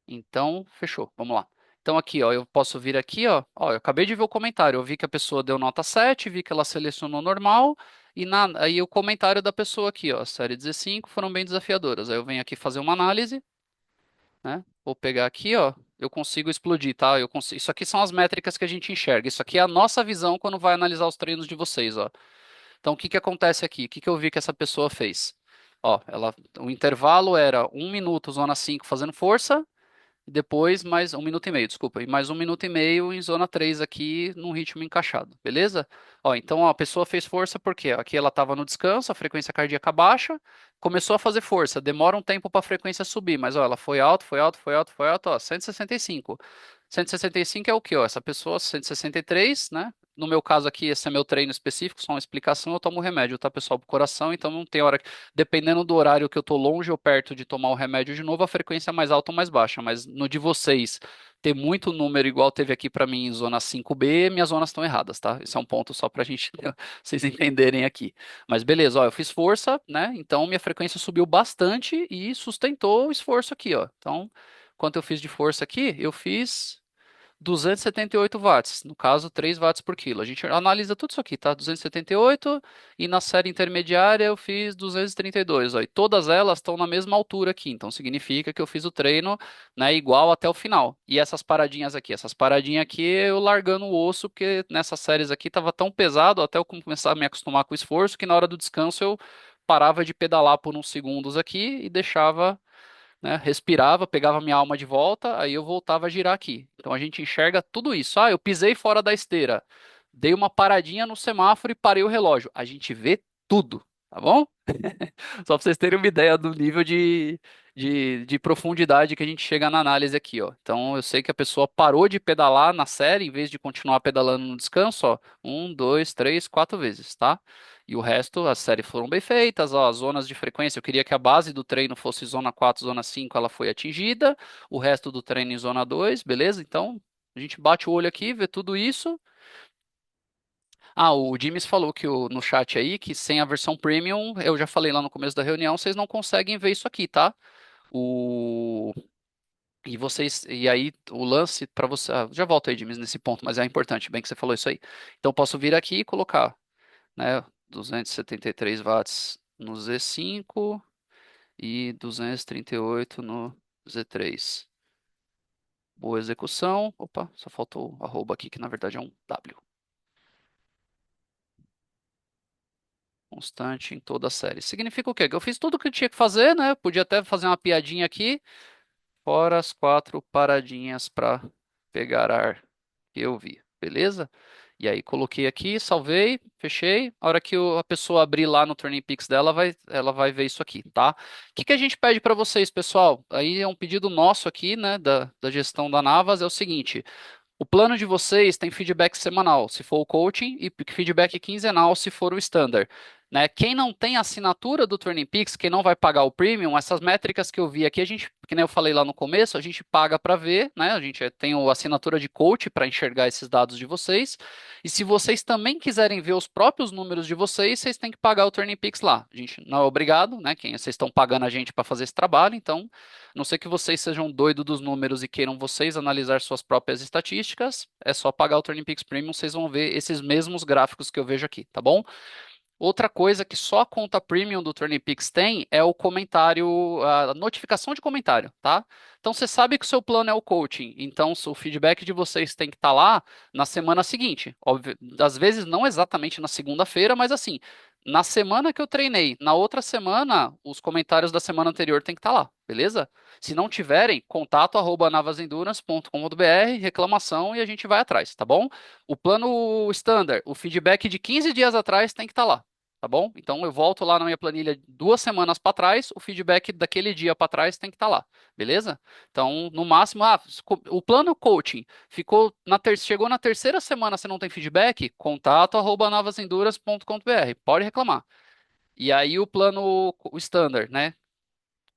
Então, fechou. Vamos lá. Então aqui, ó, eu posso vir aqui, ó, eu acabei de ver o comentário, eu vi que a pessoa deu nota 7, vi que ela selecionou normal, e aí o comentário da pessoa aqui, ó, série 15 foram bem desafiadoras. Aí eu venho aqui fazer uma análise, né? Vou pegar aqui, ó, eu consigo explodir, tá? Isso aqui são as métricas que a gente enxerga. Isso aqui é a nossa visão quando vai analisar os treinos de vocês, ó. Então, o que que acontece aqui? O que que eu vi que essa pessoa fez? Ó, o intervalo era 1 minuto, zona 5 fazendo força, e depois mais 1 minuto e meio, desculpa, e mais 1 minuto e meio em zona 3 aqui, num ritmo encaixado, beleza? Ó, então ó, a pessoa fez força porque aqui ela estava no descanso, a frequência cardíaca baixa, começou a fazer força, demora um tempo para a frequência subir, mas ó, ela foi alto, foi alto, foi alto, foi alto, ó, 165. 165 é o que, ó? Essa pessoa, 163, né? No meu caso aqui, esse é meu treino específico, só uma explicação, eu tomo remédio, tá, pessoal, pro coração, então não tem hora, dependendo do horário que eu tô longe ou perto de tomar o remédio de novo, a frequência é mais alta ou mais baixa, mas no de vocês ter muito número igual teve aqui para mim em zona 5B, minhas zonas estão erradas, tá? Esse é um ponto só pra gente, vocês entenderem aqui. Mas beleza, ó, eu fiz força, né? Então minha frequência subiu bastante e sustentou o esforço aqui, ó. Então, quanto eu fiz de força aqui? Eu fiz 278 watts, no caso 3 watts por quilo. A gente analisa tudo isso aqui, tá? 278 e na série intermediária eu fiz 232, ó, e todas elas estão na mesma altura aqui, então significa que eu fiz o treino, né, igual até o final. E essas paradinhas aqui eu largando o osso, porque nessas séries aqui tava tão pesado até eu começar a me acostumar com o esforço que na hora do descanso eu parava de pedalar por uns segundos aqui e deixava né? Respirava, pegava minha alma de volta, aí eu voltava a girar aqui. Então a gente enxerga tudo isso. Ah, eu pisei fora da esteira, dei uma paradinha no semáforo e parei o relógio. A gente vê tudo, tá bom? Só para vocês terem uma ideia do nível de profundidade que a gente chega na análise aqui, ó. Então eu sei que a pessoa parou de pedalar na série em vez de continuar pedalando no descanso, ó. Um, dois, três, quatro vezes, tá? E o resto, as séries foram bem feitas, ó, as zonas de frequência. Eu queria que a base do treino fosse zona 4, zona 5, ela foi atingida. O resto do treino em zona 2, beleza? Então a gente bate o olho aqui, vê tudo isso. Ah, o James falou que no chat aí que sem a versão premium, eu já falei lá no começo da reunião, vocês não conseguem ver isso aqui, tá? O e aí o lance para você, já volto aí, James, nesse ponto, mas é importante, bem que você falou isso aí. Então posso vir aqui e colocar, né, 273 watts no Z5 e 238 no Z3. Boa execução. Opa, só faltou o arroba aqui que na verdade é um W. Constante em toda a série. Significa o quê? Que eu fiz tudo o que eu tinha que fazer, né? Podia até fazer uma piadinha aqui, fora as quatro paradinhas para pegar ar que eu vi, beleza? E aí coloquei aqui, salvei, fechei. A hora que a pessoa abrir lá no Turning Peaks dela, ela vai ver isso aqui, tá? O que que a gente pede para vocês, pessoal? Aí é um pedido nosso aqui, né, da gestão da Navas, é o seguinte. O plano de vocês tem feedback semanal, se for o coaching, e feedback quinzenal, se for o standard. Né? Quem não tem assinatura do Turning Peaks, quem não vai pagar o premium, essas métricas que eu vi aqui, a gente, que nem eu falei lá no começo, a gente paga para ver, né? A gente tem a assinatura de coach para enxergar esses dados de vocês. E se vocês também quiserem ver os próprios números de vocês, vocês têm que pagar o Turning Peaks lá. A gente não é obrigado, né? Vocês estão pagando a gente para fazer esse trabalho, então a não ser que vocês sejam doidos dos números e queiram vocês analisar suas próprias estatísticas, é só pagar o Turning Peaks Premium, vocês vão ver esses mesmos gráficos que eu vejo aqui, tá bom? Outra coisa que só a conta premium do Turning Peaks tem é o comentário, a notificação de comentário, tá? Então você sabe que o seu plano é o coaching, então o feedback de vocês tem que estar lá na semana seguinte. Óbvio, às vezes não exatamente na segunda-feira, mas assim, na semana que eu treinei, na outra semana, os comentários da semana anterior tem que estar lá, beleza? Se não tiverem, contato@navasendurance.com.br, reclamação e a gente vai atrás, tá bom? O plano standard, o feedback de 15 dias atrás tem que estar lá. Tá bom? Então eu volto lá na minha planilha 2 semanas para trás, o feedback daquele dia para trás tem que estar lá, beleza? Então, no máximo, o plano coaching chegou na terceira semana, você não tem feedback, contato@navasenduras.com.br, pode reclamar. E aí o plano o standard, né?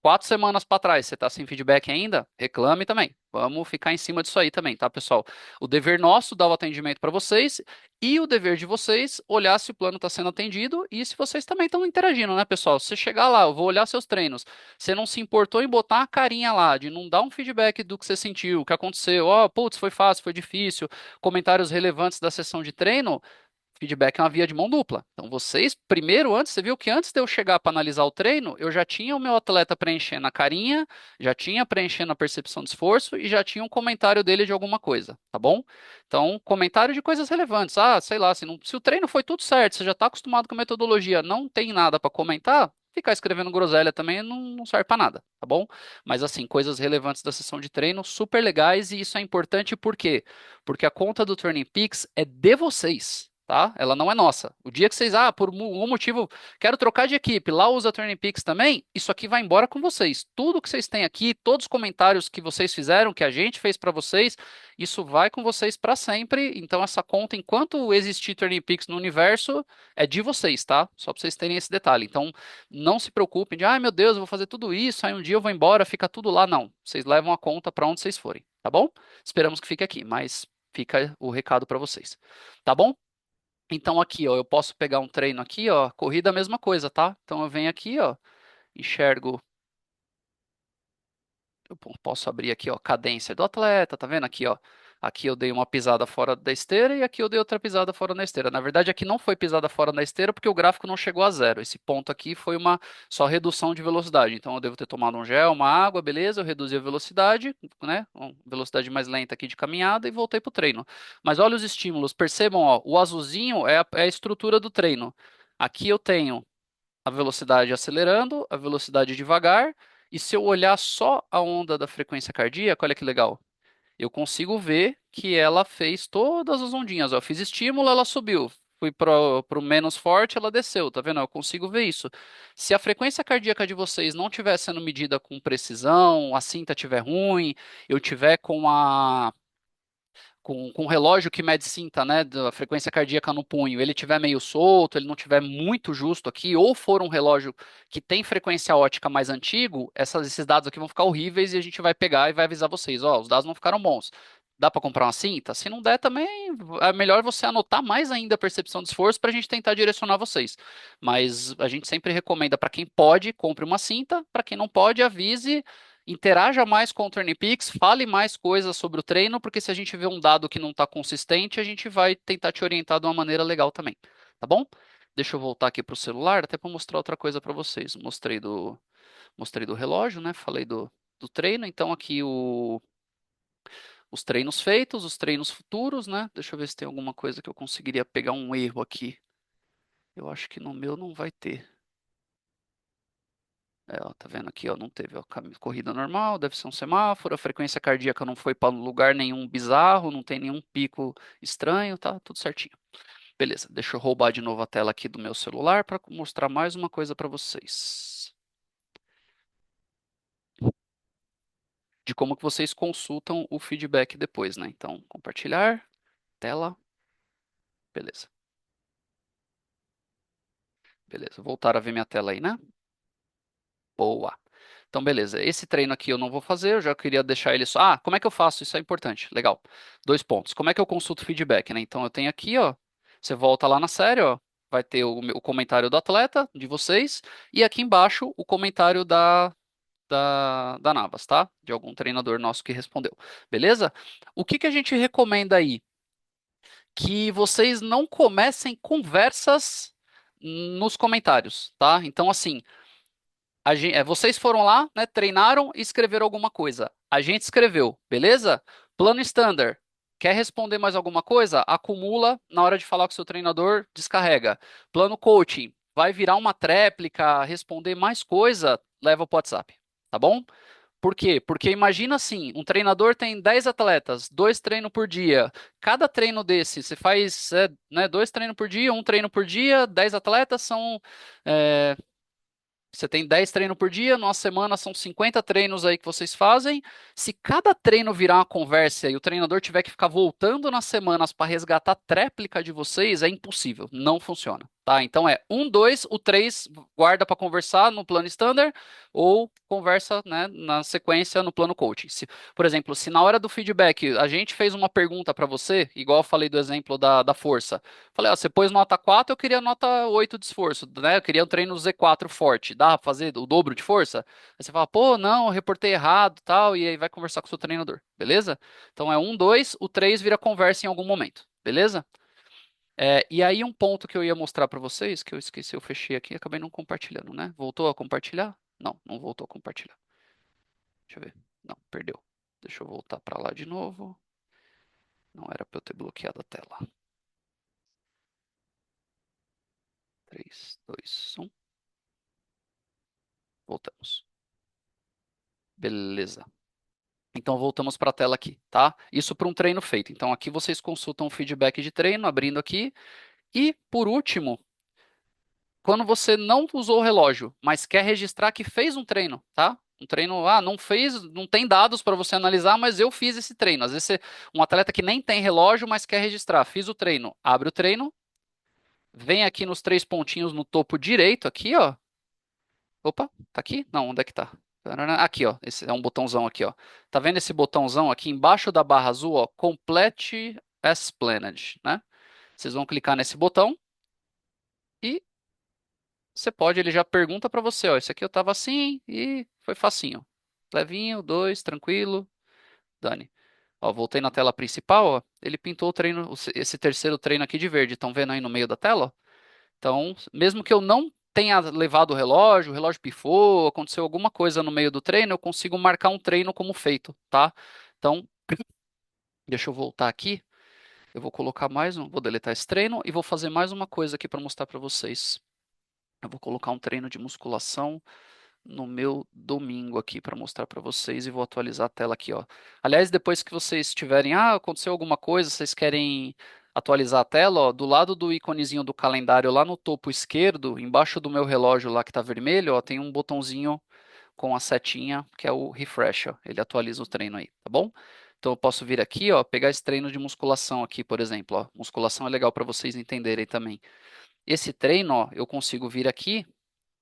4 semanas para trás, você está sem feedback ainda? Reclame também. Vamos ficar em cima disso aí também, tá, pessoal? O dever nosso dar o atendimento para vocês e o dever de vocês olhar se o plano está sendo atendido e se vocês também estão interagindo, né, pessoal? Se você chegar lá, eu vou olhar seus treinos. Você não se importou em botar a carinha lá, de não dar um feedback do que você sentiu, o que aconteceu, ó, putz, foi fácil, foi difícil, comentários relevantes da sessão de treino. Feedback é uma via de mão dupla. Então, vocês, primeiro, você viu que antes de eu chegar para analisar o treino, eu já tinha o meu atleta preenchendo a carinha, já tinha preenchendo a percepção de esforço e já tinha um comentário dele de alguma coisa, tá bom? Então, comentário de coisas relevantes. Ah, sei lá, se o treino foi tudo certo, você já está acostumado com a metodologia, não tem nada para comentar, ficar escrevendo groselha também não serve para nada, tá bom? Mas, assim, coisas relevantes da sessão de treino, super legais e isso é importante por quê? Porque a conta do Turning Peaks é de vocês. Tá? Ela não é nossa. O dia que vocês, por algum motivo, quero trocar de equipe, lá usa Turning Peaks também, isso aqui vai embora com vocês. Tudo que vocês têm aqui, todos os comentários que vocês fizeram, que a gente fez para vocês, isso vai com vocês para sempre. Então, essa conta, enquanto existir Turning Peaks no universo, é de vocês, tá? Só para vocês terem esse detalhe. Então, não se preocupem de, ai meu Deus, eu vou fazer tudo isso, aí um dia eu vou embora, fica tudo lá. Não. Vocês levam a conta para onde vocês forem, tá bom? Esperamos que fique aqui, mas fica o recado para vocês. Tá bom? Então aqui, ó, eu posso pegar um treino aqui, ó, corrida é a mesma coisa, tá? Então eu venho aqui, ó, enxergo, posso abrir aqui, ó, cadência do atleta, tá vendo aqui, ó? Aqui eu dei uma pisada fora da esteira e aqui eu dei outra pisada fora da esteira. Na verdade, aqui não foi pisada fora da esteira porque o gráfico não chegou a zero. Esse ponto aqui foi uma só redução de velocidade. Então eu devo ter tomado um gel, uma água, beleza? Eu reduzi a velocidade, né? Velocidade mais lenta aqui de caminhada e voltei pro treino. Mas olha os estímulos, percebam, ó, o azulzinho é a estrutura do treino. Aqui eu tenho a velocidade acelerando, a velocidade devagar, E se eu olhar só a onda da frequência cardíaca, olha que legal. Eu consigo ver que ela fez todas as ondinhas. Ó. Eu fiz estímulo, ela subiu. Fui para o menos forte, ela desceu. Tá vendo? Eu consigo ver isso. Se a frequência cardíaca de vocês não estiver sendo medida com precisão, a cinta estiver ruim, eu tiver com o relógio que mede cinta, né, da frequência cardíaca no punho, ele tiver meio solto, ele não tiver muito justo aqui, ou for um relógio que tem frequência ótica mais antigo, esses dados aqui vão ficar horríveis e a gente vai pegar e vai avisar vocês, ó, os dados não ficaram bons. Dá para comprar uma cinta? Se não der, também é melhor você anotar mais ainda a percepção de esforço para a gente tentar direcionar vocês. Mas a gente sempre recomenda para quem pode, compre uma cinta, para quem não pode, avise, interaja mais com o TurnPix, fale mais coisas sobre o treino, porque se a gente vê um dado que não está consistente, a gente vai tentar te orientar de uma maneira legal também, tá bom? Deixa eu voltar aqui para o celular, até para mostrar outra coisa para vocês. Mostrei do relógio, né? Falei do treino, então aqui os treinos feitos, os treinos futuros, né? Deixa eu ver se tem alguma coisa que eu conseguiria pegar um erro aqui. Eu acho que no meu não vai ter. É, ó, tá vendo aqui, ó, não teve, ó, corrida normal, deve ser um semáforo, a frequência cardíaca não foi para lugar nenhum bizarro, não tem nenhum pico estranho, tá tudo certinho. Beleza, deixa eu roubar de novo a tela aqui do meu celular para mostrar mais uma coisa para vocês. De como que vocês consultam o feedback depois, né? Então, compartilhar, tela, beleza. Beleza, voltar a ver minha tela aí, né? Boa. Então, beleza. Esse treino aqui eu não vou fazer, eu já queria deixar ele só. Ah, como é que eu faço? Isso é importante. Legal. Dois pontos. Como é que eu consulto o feedback, né? Então, eu tenho aqui, ó. Você volta lá na série, ó. Vai ter o comentário do atleta, de vocês, e aqui embaixo o comentário da Navas, tá? De algum treinador nosso que respondeu. Beleza? O que que a gente recomenda aí? Que vocês não comecem conversas nos comentários, tá? Então, assim. Vocês foram lá, né, treinaram e escreveram alguma coisa. A gente escreveu, beleza? Plano standard. Quer responder mais alguma coisa? Acumula na hora de falar com o seu treinador, descarrega. Plano coaching. Vai virar uma tréplica, responder mais coisa, leva para o WhatsApp. Tá bom? Por quê? Porque imagina assim, um treinador tem 10 atletas, dois treinos por dia. Cada treino desse, você faz né, dois treinos por dia, um treino por dia, 10 atletas são é, você tem 10 treinos por dia, numa semana são 50 treinos aí que vocês fazem. Se cada treino virar uma conversa e o treinador tiver que ficar voltando nas semanas para resgatar a tréplica de vocês, é impossível, não funciona, tá? Então é 1, 2, o 3 guarda para conversar no plano standard ou conversa, né, na sequência no plano coaching. Por exemplo, se na hora do feedback a gente fez uma pergunta para você, igual eu falei do exemplo da força, falei, ó, você pôs nota 4, eu queria nota 8 de esforço, né? Eu queria um treino Z4 forte. Dá pra fazer o dobro de força? Aí você fala, pô, não, eu reportei errado, tal, e aí vai conversar com o seu treinador, beleza? Então é 1, 2, o 3 vira conversa em algum momento, beleza? E aí um ponto que eu ia mostrar pra vocês, que eu esqueci, eu fechei aqui e acabei não compartilhando, né? Voltou a compartilhar? Não, não voltou a compartilhar. Deixa eu ver. Não, perdeu. Deixa eu voltar pra lá de novo. Não era pra eu ter bloqueado a tela. 3, 2, 1. Voltamos. Beleza. Então voltamos para a tela aqui, tá? Isso para um treino feito. Então aqui vocês consultam o feedback de treino, abrindo aqui. E por último, quando você não usou o relógio, mas quer registrar que fez um treino, tá? Um treino, não fez, não tem dados para você analisar, mas eu fiz esse treino. Às vezes um atleta que nem tem relógio, mas quer registrar, fiz o treino. Abre o treino, vem aqui nos três pontinhos no topo direito, aqui, ó. Opa, tá aqui? Não, onde é que tá? Aqui, ó. Esse é um botãozão aqui, ó. Tá vendo esse botãozão aqui embaixo da barra azul, ó? Complete as planned, né? Vocês vão clicar nesse botão e você pode, ele já pergunta para você, ó. Esse aqui eu tava assim e foi facinho. Levinho, dois, tranquilo. Dane. Ó, voltei na tela principal, ó. Ele pintou o treino, esse terceiro treino aqui de verde. Estão vendo aí no meio da tela? Então, mesmo que eu não tenha levado o relógio pifou, aconteceu alguma coisa no meio do treino, eu consigo marcar um treino como feito, tá? Então, deixa eu voltar aqui. Eu vou colocar mais um, vou deletar esse treino e vou fazer mais uma coisa aqui para mostrar para vocês. Eu vou colocar um treino de musculação no meu domingo aqui para mostrar para vocês e vou atualizar a tela aqui, ó. Aliás, depois que vocês tiverem, aconteceu alguma coisa, vocês querem atualizar a tela, ó, do lado do iconezinho do calendário lá no topo esquerdo, embaixo do meu relógio lá que está vermelho, ó, tem um botãozinho com a setinha que é o refresh, ó. Ele atualiza o treino aí, tá bom? Então eu posso vir aqui, ó, pegar esse treino de musculação aqui, por exemplo, ó. Musculação é legal para vocês entenderem também. Esse treino, ó, eu consigo vir aqui,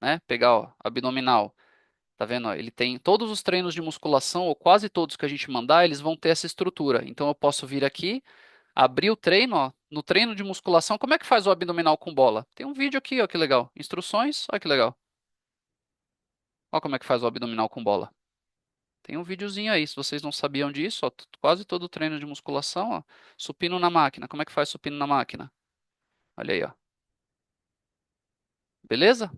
né? Pegar, ó, abdominal. Tá vendo? Ó? Ele tem todos os treinos de musculação, ou quase todos que a gente mandar, eles vão ter essa estrutura. Então eu posso vir aqui, abrir o treino, ó. No treino de musculação, como é que faz o abdominal com bola? Tem um vídeo aqui, ó, que legal. Instruções, olha que legal. Olha como é que faz o abdominal com bola. Tem um videozinho aí, se vocês não sabiam disso, ó, quase todo treino de musculação, ó, supino na máquina. Como é que faz supino na máquina? Olha aí, ó. Beleza?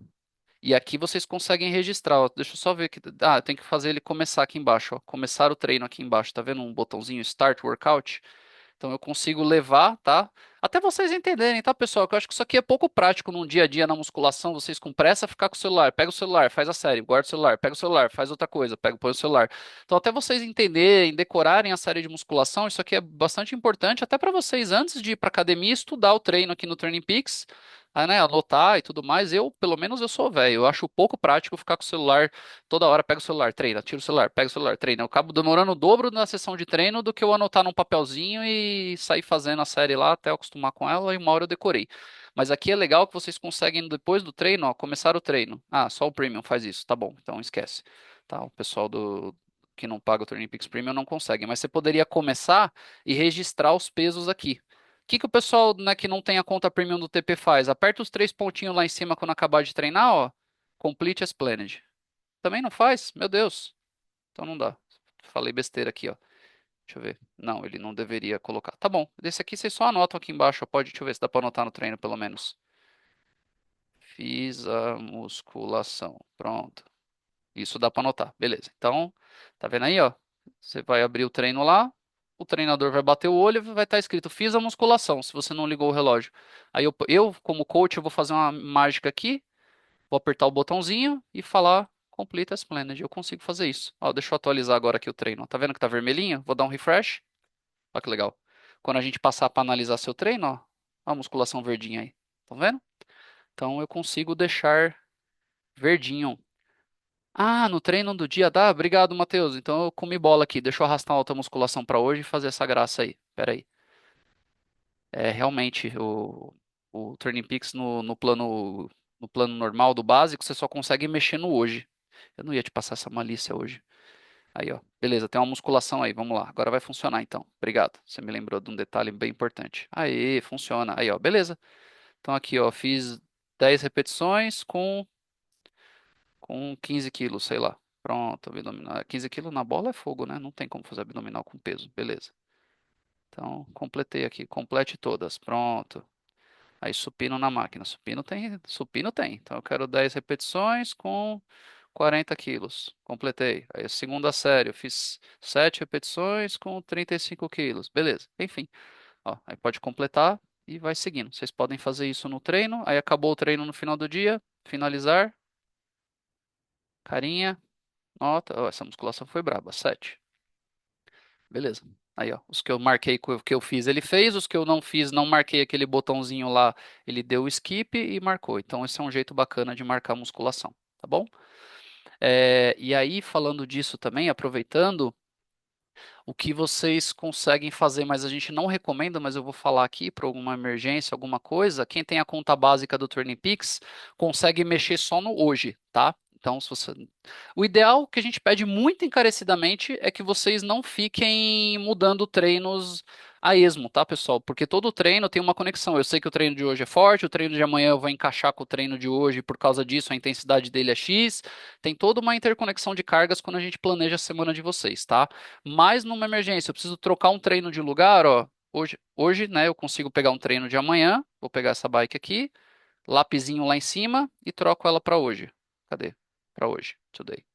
E aqui vocês conseguem registrar, ó. Deixa eu só ver aqui. Eu tenho que fazer ele começar aqui embaixo, ó. Começar o treino aqui embaixo. Tá vendo um botãozinho Start Workout? Então eu consigo levar, tá? Até vocês entenderem, tá, pessoal? Que eu acho que isso aqui é pouco prático num dia a dia na musculação. Vocês com pressa ficar com o celular. Pega o celular, faz a série, guarda o celular, pega o celular, faz outra coisa, pega, põe o celular. Então, até vocês entenderem, decorarem a série de musculação, isso aqui é bastante importante, até para vocês, antes de ir para academia, estudar o treino aqui no Training Peaks. Né, anotar e tudo mais, pelo menos eu sou velho, eu acho pouco prático ficar com o celular toda hora, pega o celular, treina, tira o celular, pega o celular, treina. Eu acabo demorando o dobro na sessão de treino do que eu anotar num papelzinho e sair fazendo a série lá até eu acostumar com ela e uma hora eu decorei. Mas aqui é legal que vocês conseguem, depois do treino, ó, começar o treino. Só o Premium faz isso, tá bom, então esquece. Tá, o pessoal que não paga o Training Peaks Premium não consegue, mas você poderia começar e registrar os pesos aqui. O que o pessoal, né, que não tem a conta Premium do TP faz? Aperta os três pontinhos lá em cima quando acabar de treinar, ó. Complete as planned. Também não faz? Meu Deus. Então não dá. Falei besteira aqui, ó. Deixa eu ver. Não, ele não deveria colocar. Tá bom. Desse aqui vocês só anotam aqui embaixo. Pode, deixa eu ver se dá pra anotar no treino, pelo menos. Fiz a musculação. Pronto. Isso dá pra anotar. Beleza. Então, tá vendo aí, ó? Você vai abrir o treino lá. O treinador vai bater o olho e vai estar escrito: fiz a musculação, se você não ligou o relógio. Aí como coach, eu vou fazer uma mágica aqui. Vou apertar o botãozinho e falar Complete as Planned. Eu consigo fazer isso. Ó, deixa eu atualizar agora aqui o treino. Tá vendo que tá vermelhinho? Vou dar um refresh. Olha que legal. Quando a gente passar para analisar seu treino, ó, a musculação verdinha aí. Tá vendo? Então eu consigo deixar verdinho. No treino do dia dá? Obrigado, Matheus. Então eu comi bola aqui. Deixa eu arrastar uma outra musculação para hoje e fazer essa graça aí. Pera aí. Realmente, o Training Peaks no plano normal do básico, você só consegue mexer no hoje. Eu não ia te passar essa malícia hoje. Aí, ó. Beleza, tem uma musculação aí. Vamos lá. Agora vai funcionar, então. Obrigado. Você me lembrou de um detalhe bem importante. Aí, funciona. Aí, ó. Beleza. Então, aqui, ó. Fiz 10 repetições com 15 quilos, sei lá. Pronto, abdominal. 15 quilos na bola é fogo, né? Não tem como fazer abdominal com peso. Beleza. Então, completei aqui. Complete todas. Pronto. Aí supino na máquina. Supino tem, supino tem. Então eu quero 10 repetições com 40 quilos. Completei. Aí a segunda série, eu fiz 7 repetições com 35 quilos. Beleza. Enfim, ó, aí pode completar e vai seguindo. Vocês podem fazer isso no treino. Aí acabou o treino no final do dia. Finalizar. Carinha. Nota. Ó, essa musculação foi braba. 7. Beleza. Aí, ó, os que eu marquei, o que eu fiz, ele fez. Os que eu não fiz, não marquei aquele botãozinho lá, ele deu o skip e marcou. Então, esse é um jeito bacana de marcar musculação, tá bom? E aí, falando disso também, aproveitando, o que vocês conseguem fazer, mas a gente não recomenda, mas eu vou falar aqui para alguma emergência, alguma coisa. Quem tem a conta básica do Turning Peaks consegue mexer só no hoje, tá? Então, se você... O ideal que a gente pede muito encarecidamente é que vocês não fiquem mudando treinos a esmo, tá, pessoal? Porque todo treino tem uma conexão. Eu sei que o treino de hoje é forte, o treino de amanhã eu vou encaixar com o treino de hoje, por causa disso a intensidade dele é X. Tem toda uma interconexão de cargas quando a gente planeja a semana de vocês, tá? Mas numa emergência, eu preciso trocar um treino de lugar, ó. Hoje, né, eu consigo pegar um treino de amanhã. Vou pegar essa bike aqui, lapisinho lá em cima e troco ela para hoje. Cadê? Para hoje, today.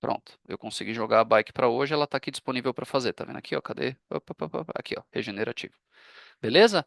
Pronto, eu consegui jogar a bike para hoje, ela está aqui disponível para fazer. Tá vendo aqui, ó? Cadê? Opa, opa, opa, aqui, ó, regenerativo. Beleza?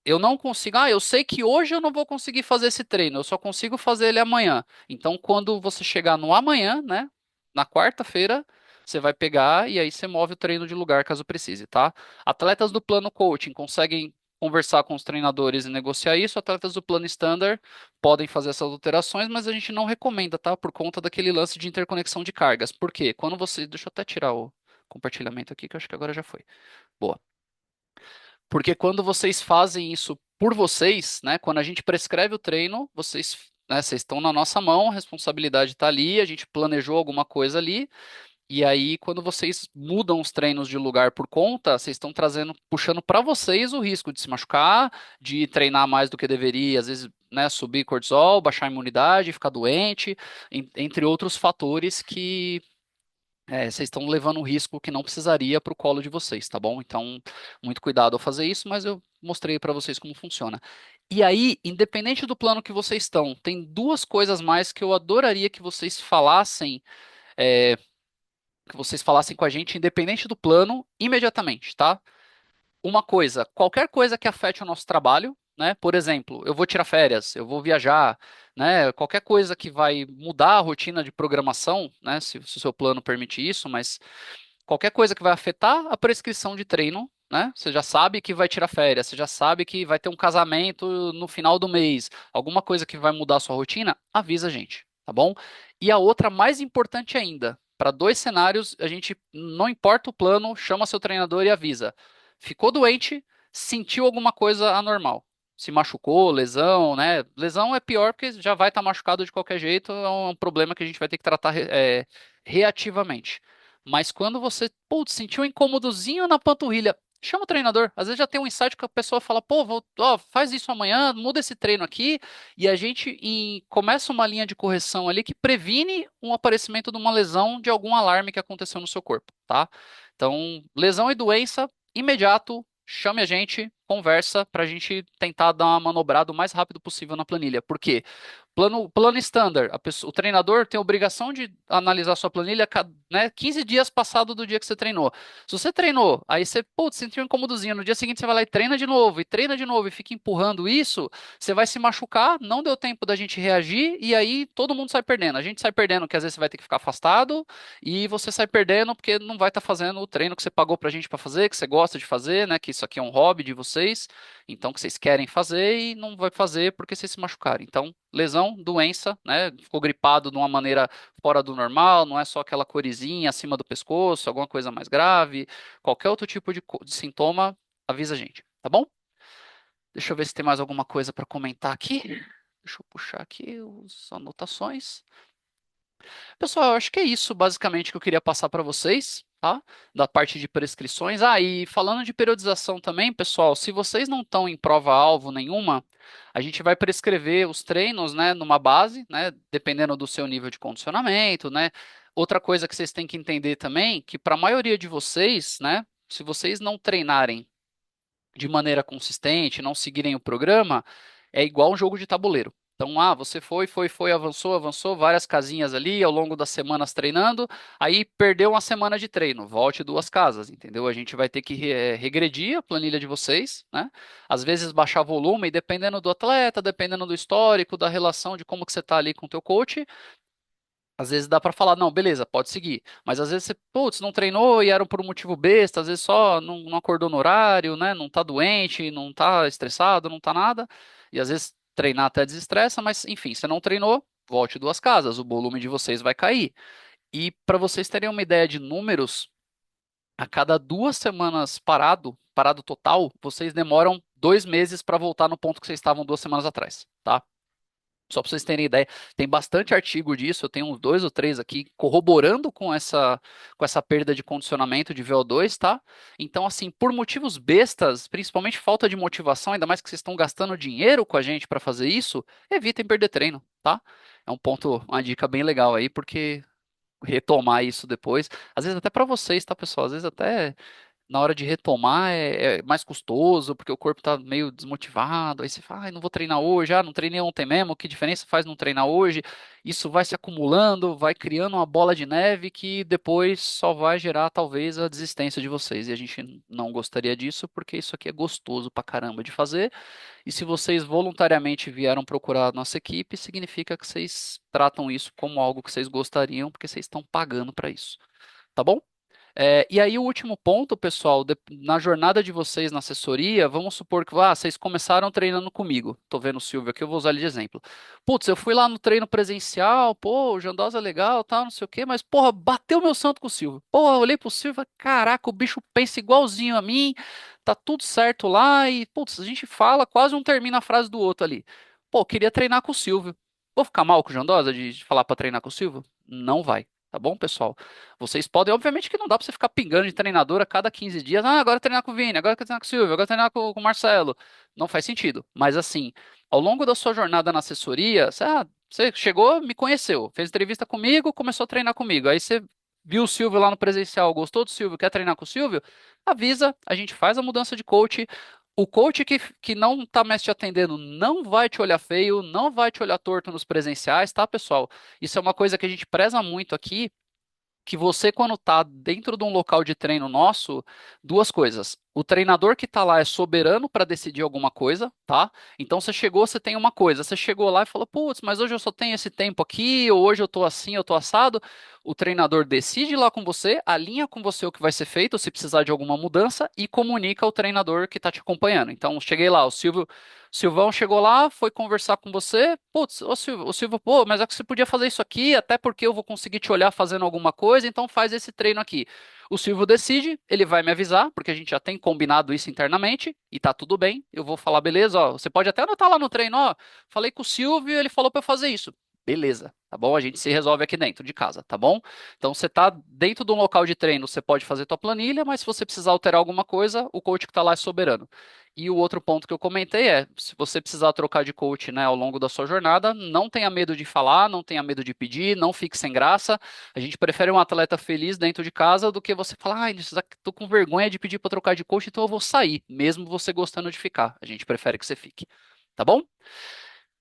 eu não consigo. Ah, eu sei que hoje eu não vou conseguir fazer esse treino, eu só consigo fazer ele amanhã. Então, quando você chegar no amanhã, né, na quarta-feira, você vai pegar e aí você move o treino de lugar caso precise, tá? Atletas do plano coaching conseguem conversar com os treinadores e negociar isso. Atletas do plano standard podem fazer essas alterações, mas a gente não recomenda, tá? Por conta daquele lance de interconexão de cargas. Por quê? Quando você. Deixa eu até tirar o compartilhamento aqui, que eu acho que agora já foi. Boa. Porque quando vocês fazem isso por vocês, né, quando a gente prescreve o treino, vocês, né, vocês estão na nossa mão, a responsabilidade está ali, a gente planejou alguma coisa ali, e aí quando vocês mudam os treinos de lugar por conta, vocês estão trazendo, puxando para vocês o risco de se machucar, de treinar mais do que deveria, às vezes, né, subir cortisol, baixar a imunidade, ficar doente, entre outros fatores que vocês estão levando um risco que não precisaria para o colo de vocês, tá bom? Então, muito cuidado ao fazer isso, mas eu mostrei para vocês como funciona. E aí, independente do plano que vocês estão, tem duas coisas mais que eu adoraria que vocês falassem com a gente, independente do plano, imediatamente, tá? Uma coisa, qualquer coisa que afete o nosso trabalho, né? Por exemplo, eu vou tirar férias, eu vou viajar, né? Qualquer coisa que vai mudar a rotina de programação, né? Se o seu plano permite isso, mas qualquer coisa que vai afetar a prescrição de treino, né? Você já sabe que vai tirar férias, você já sabe que vai ter um casamento no final do mês, alguma coisa que vai mudar a sua rotina, avisa a gente, tá bom? E a outra mais importante ainda, para dois cenários, a gente não importa o plano, chama seu treinador e avisa. Ficou doente, sentiu alguma coisa anormal. Se machucou, lesão, né? Lesão é pior porque já vai estar machucado de qualquer jeito, é um problema que a gente vai ter que tratar reativamente. Mas quando você, putz, sentiu um incômodozinho na panturrilha, chama o treinador. Às vezes já tem um insight que a pessoa fala, pô, ó, faz isso amanhã, muda esse treino aqui, e a gente começa uma linha de correção ali que previne um aparecimento de uma lesão de algum alarme que aconteceu no seu corpo, tá? Então, lesão e doença, imediato, chame a gente, conversa, para a gente tentar dar uma manobrada o mais rápido possível na planilha. Por quê? Plano standard, o treinador tem a obrigação de analisar sua planilha, né, 15 dias passado do dia que você treinou. Se você treinou, aí você, putz, sentiu um incômodozinho, no dia seguinte você vai lá e treina de novo, e fica empurrando isso, você vai se machucar, não deu tempo da gente reagir, e aí todo mundo sai perdendo. A gente sai perdendo, que às vezes você vai ter que ficar afastado, e você sai perdendo porque não vai estar fazendo o treino que você pagou pra gente pra fazer, que você gosta de fazer, né, que isso aqui é um hobby de vocês, então que vocês querem fazer e não vai fazer porque vocês se machucaram. Então, lesão, doença, né? Ficou gripado de uma maneira fora do normal, não é só aquela corizinha acima do pescoço, alguma coisa mais grave, qualquer outro tipo de sintoma, avisa a gente, tá bom? Deixa eu ver se tem mais alguma coisa para comentar aqui. Deixa eu puxar aqui as anotações. Pessoal, eu acho que é isso basicamente que eu queria passar para vocês, tá? Da parte de prescrições. Ah, e falando de periodização também, pessoal, se vocês não estão em prova-alvo nenhuma, a gente vai prescrever os treinos, né, numa base, né, dependendo do seu nível de condicionamento, né? Outra coisa que vocês têm que entender também, que para a maioria de vocês, né, se vocês não treinarem de maneira consistente, não seguirem o programa, é igual um jogo de tabuleiro. Então, você foi, avançou, avançou, várias casinhas ali ao longo das semanas treinando, aí perdeu uma semana de treino, volte duas casas, entendeu? A gente vai ter que regredir a planilha de vocês, né? Às vezes baixar volume, e dependendo do atleta, dependendo do histórico, da relação de como que você está ali com o teu coach, às vezes dá pra falar, não, beleza, pode seguir. Mas às vezes você, putz, não treinou e era por um motivo besta, às vezes só não acordou no horário, né? Não tá doente, não tá estressado, não tá nada. E às vezes treinar até desestressa, mas enfim, você não treinou, volte duas casas, o volume de vocês vai cair. E para vocês terem uma ideia de números, a cada 2 semanas parado total, vocês demoram 2 meses para voltar no ponto que vocês estavam 2 semanas atrás, tá? Só para vocês terem ideia, tem bastante artigo disso, eu tenho uns dois ou três aqui corroborando com essa perda de condicionamento de VO2, tá? Então, assim, por motivos bestas, principalmente falta de motivação, ainda mais que vocês estão gastando dinheiro com a gente para fazer isso, evitem perder treino, tá? É um ponto, uma dica bem legal aí, porque retomar isso depois, às vezes até para vocês, tá, pessoal? Às vezes até na hora de retomar é mais custoso, porque o corpo tá meio desmotivado, aí você fala, ai, não vou treinar hoje, não treinei ontem mesmo, que diferença faz não treinar hoje? Isso vai se acumulando, vai criando uma bola de neve que depois só vai gerar talvez a desistência de vocês. E a gente não gostaria disso, porque isso aqui é gostoso pra caramba de fazer. E se vocês voluntariamente vieram procurar a nossa equipe, significa que vocês tratam isso como algo que vocês gostariam, porque vocês estão pagando para isso. Tá bom? E aí, o último ponto, pessoal, na jornada de vocês na assessoria, vamos supor que vocês começaram treinando comigo. Tô vendo o Silvio aqui, eu vou usar ele de exemplo. Putz, eu fui lá no treino presencial, pô, o Jandosa é legal, tal, não sei o quê, mas, porra, bateu meu santo com o Silvio. Porra, eu olhei pro Silvio e falei, caraca, o bicho pensa igualzinho a mim, tá tudo certo lá, e, putz, a gente fala, quase um termina a frase do outro ali. Pô, queria treinar com o Silvio. Vou ficar mal com o Jandosa de falar pra treinar com o Silvio? Não vai. Tá bom, pessoal? Vocês podem, obviamente que não dá pra você ficar pingando de treinador a cada 15 dias. Ah, agora treinar com o Vini, agora treinar com o Silvio, agora treinar com o Marcelo. Não faz sentido. Mas assim, ao longo da sua jornada na assessoria, você chegou, me conheceu, fez entrevista comigo, começou a treinar comigo. Aí você viu o Silvio lá no presencial, gostou do Silvio, quer treinar com o Silvio? Avisa, a gente faz a mudança de coach. O coach que não tá mais te atendendo não vai te olhar feio, não vai te olhar torto nos presenciais, tá, pessoal? Isso é uma coisa que a gente preza muito aqui, que você, quando está dentro de um local de treino nosso, duas coisas. O treinador que está lá é soberano para decidir alguma coisa, tá? Então você chegou, você tem uma coisa. Você chegou lá e falou, putz, mas hoje eu só tenho esse tempo aqui, ou hoje eu tô assim, eu tô assado. O treinador decide lá com você, alinha com você o que vai ser feito, se precisar de alguma mudança, e comunica ao treinador que está te acompanhando. Então, cheguei lá, Silvão chegou lá, foi conversar com você. Putz, ô Silvio, pô, mas é que você podia fazer isso aqui, até porque eu vou conseguir te olhar fazendo alguma coisa, então faz esse treino aqui. O Silvio decide, ele vai me avisar, porque a gente já tem combinado isso internamente, e tá tudo bem. Eu vou falar, beleza, ó, você pode até anotar lá no treino, ó, falei com o Silvio, ele falou para eu fazer isso. Beleza, tá bom? A gente se resolve aqui dentro de casa, tá bom? Então você tá dentro de um local de treino, você pode fazer tua planilha, mas se você precisar alterar alguma coisa, o coach que tá lá é soberano. E o outro ponto que eu comentei é, se você precisar trocar de coach, né, ao longo da sua jornada, não tenha medo de falar, não tenha medo de pedir, não fique sem graça. A gente prefere um atleta feliz dentro de casa do que você falar, ai, tô com vergonha de pedir para trocar de coach, então eu vou sair, mesmo você gostando de ficar. A gente prefere que você fique. Tá bom?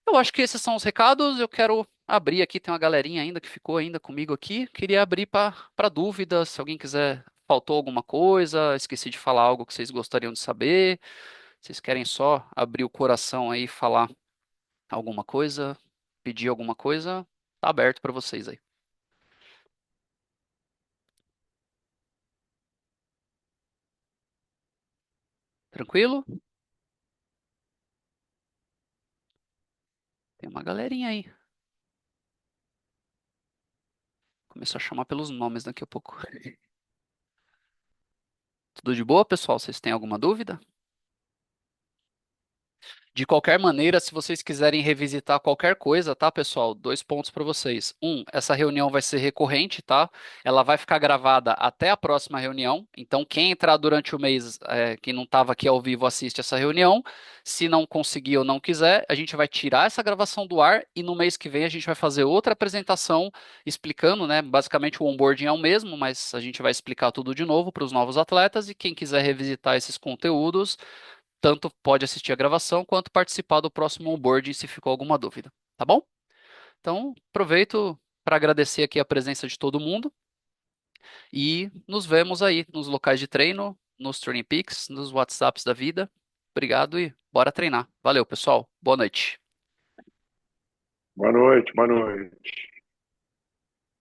Eu acho que esses são os recados. Eu quero abrir aqui, tem uma galerinha ainda que ficou ainda comigo aqui. Queria abrir para dúvidas, se alguém quiser, faltou alguma coisa, esqueci de falar algo que vocês gostariam de saber. Vocês querem só abrir o coração aí e falar alguma coisa, pedir alguma coisa? Tá aberto para vocês aí. Tranquilo? Tem uma galerinha aí. Começou a chamar pelos nomes daqui a pouco. Tudo de boa, pessoal? Vocês têm alguma dúvida? De qualquer maneira, se vocês quiserem revisitar qualquer coisa, tá, pessoal? Dois pontos para vocês. Essa reunião vai ser recorrente, tá? Ela vai ficar gravada até a próxima reunião. Então, quem entrar durante o mês, que não estava aqui ao vivo, assiste essa reunião. Se não conseguir ou não quiser, a gente vai tirar essa gravação do ar e no mês que vem a gente vai fazer outra apresentação explicando, né? Basicamente o onboarding é o mesmo, mas a gente vai explicar tudo de novo para os novos atletas e quem quiser revisitar esses conteúdos tanto pode assistir a gravação quanto participar do próximo onboarding se ficou alguma dúvida, tá bom? Então, aproveito para agradecer aqui a presença de todo mundo e nos vemos aí nos locais de treino, nos Training Peaks, nos WhatsApps da vida. Obrigado e bora treinar. Valeu, pessoal. Boa noite. Boa noite, boa noite.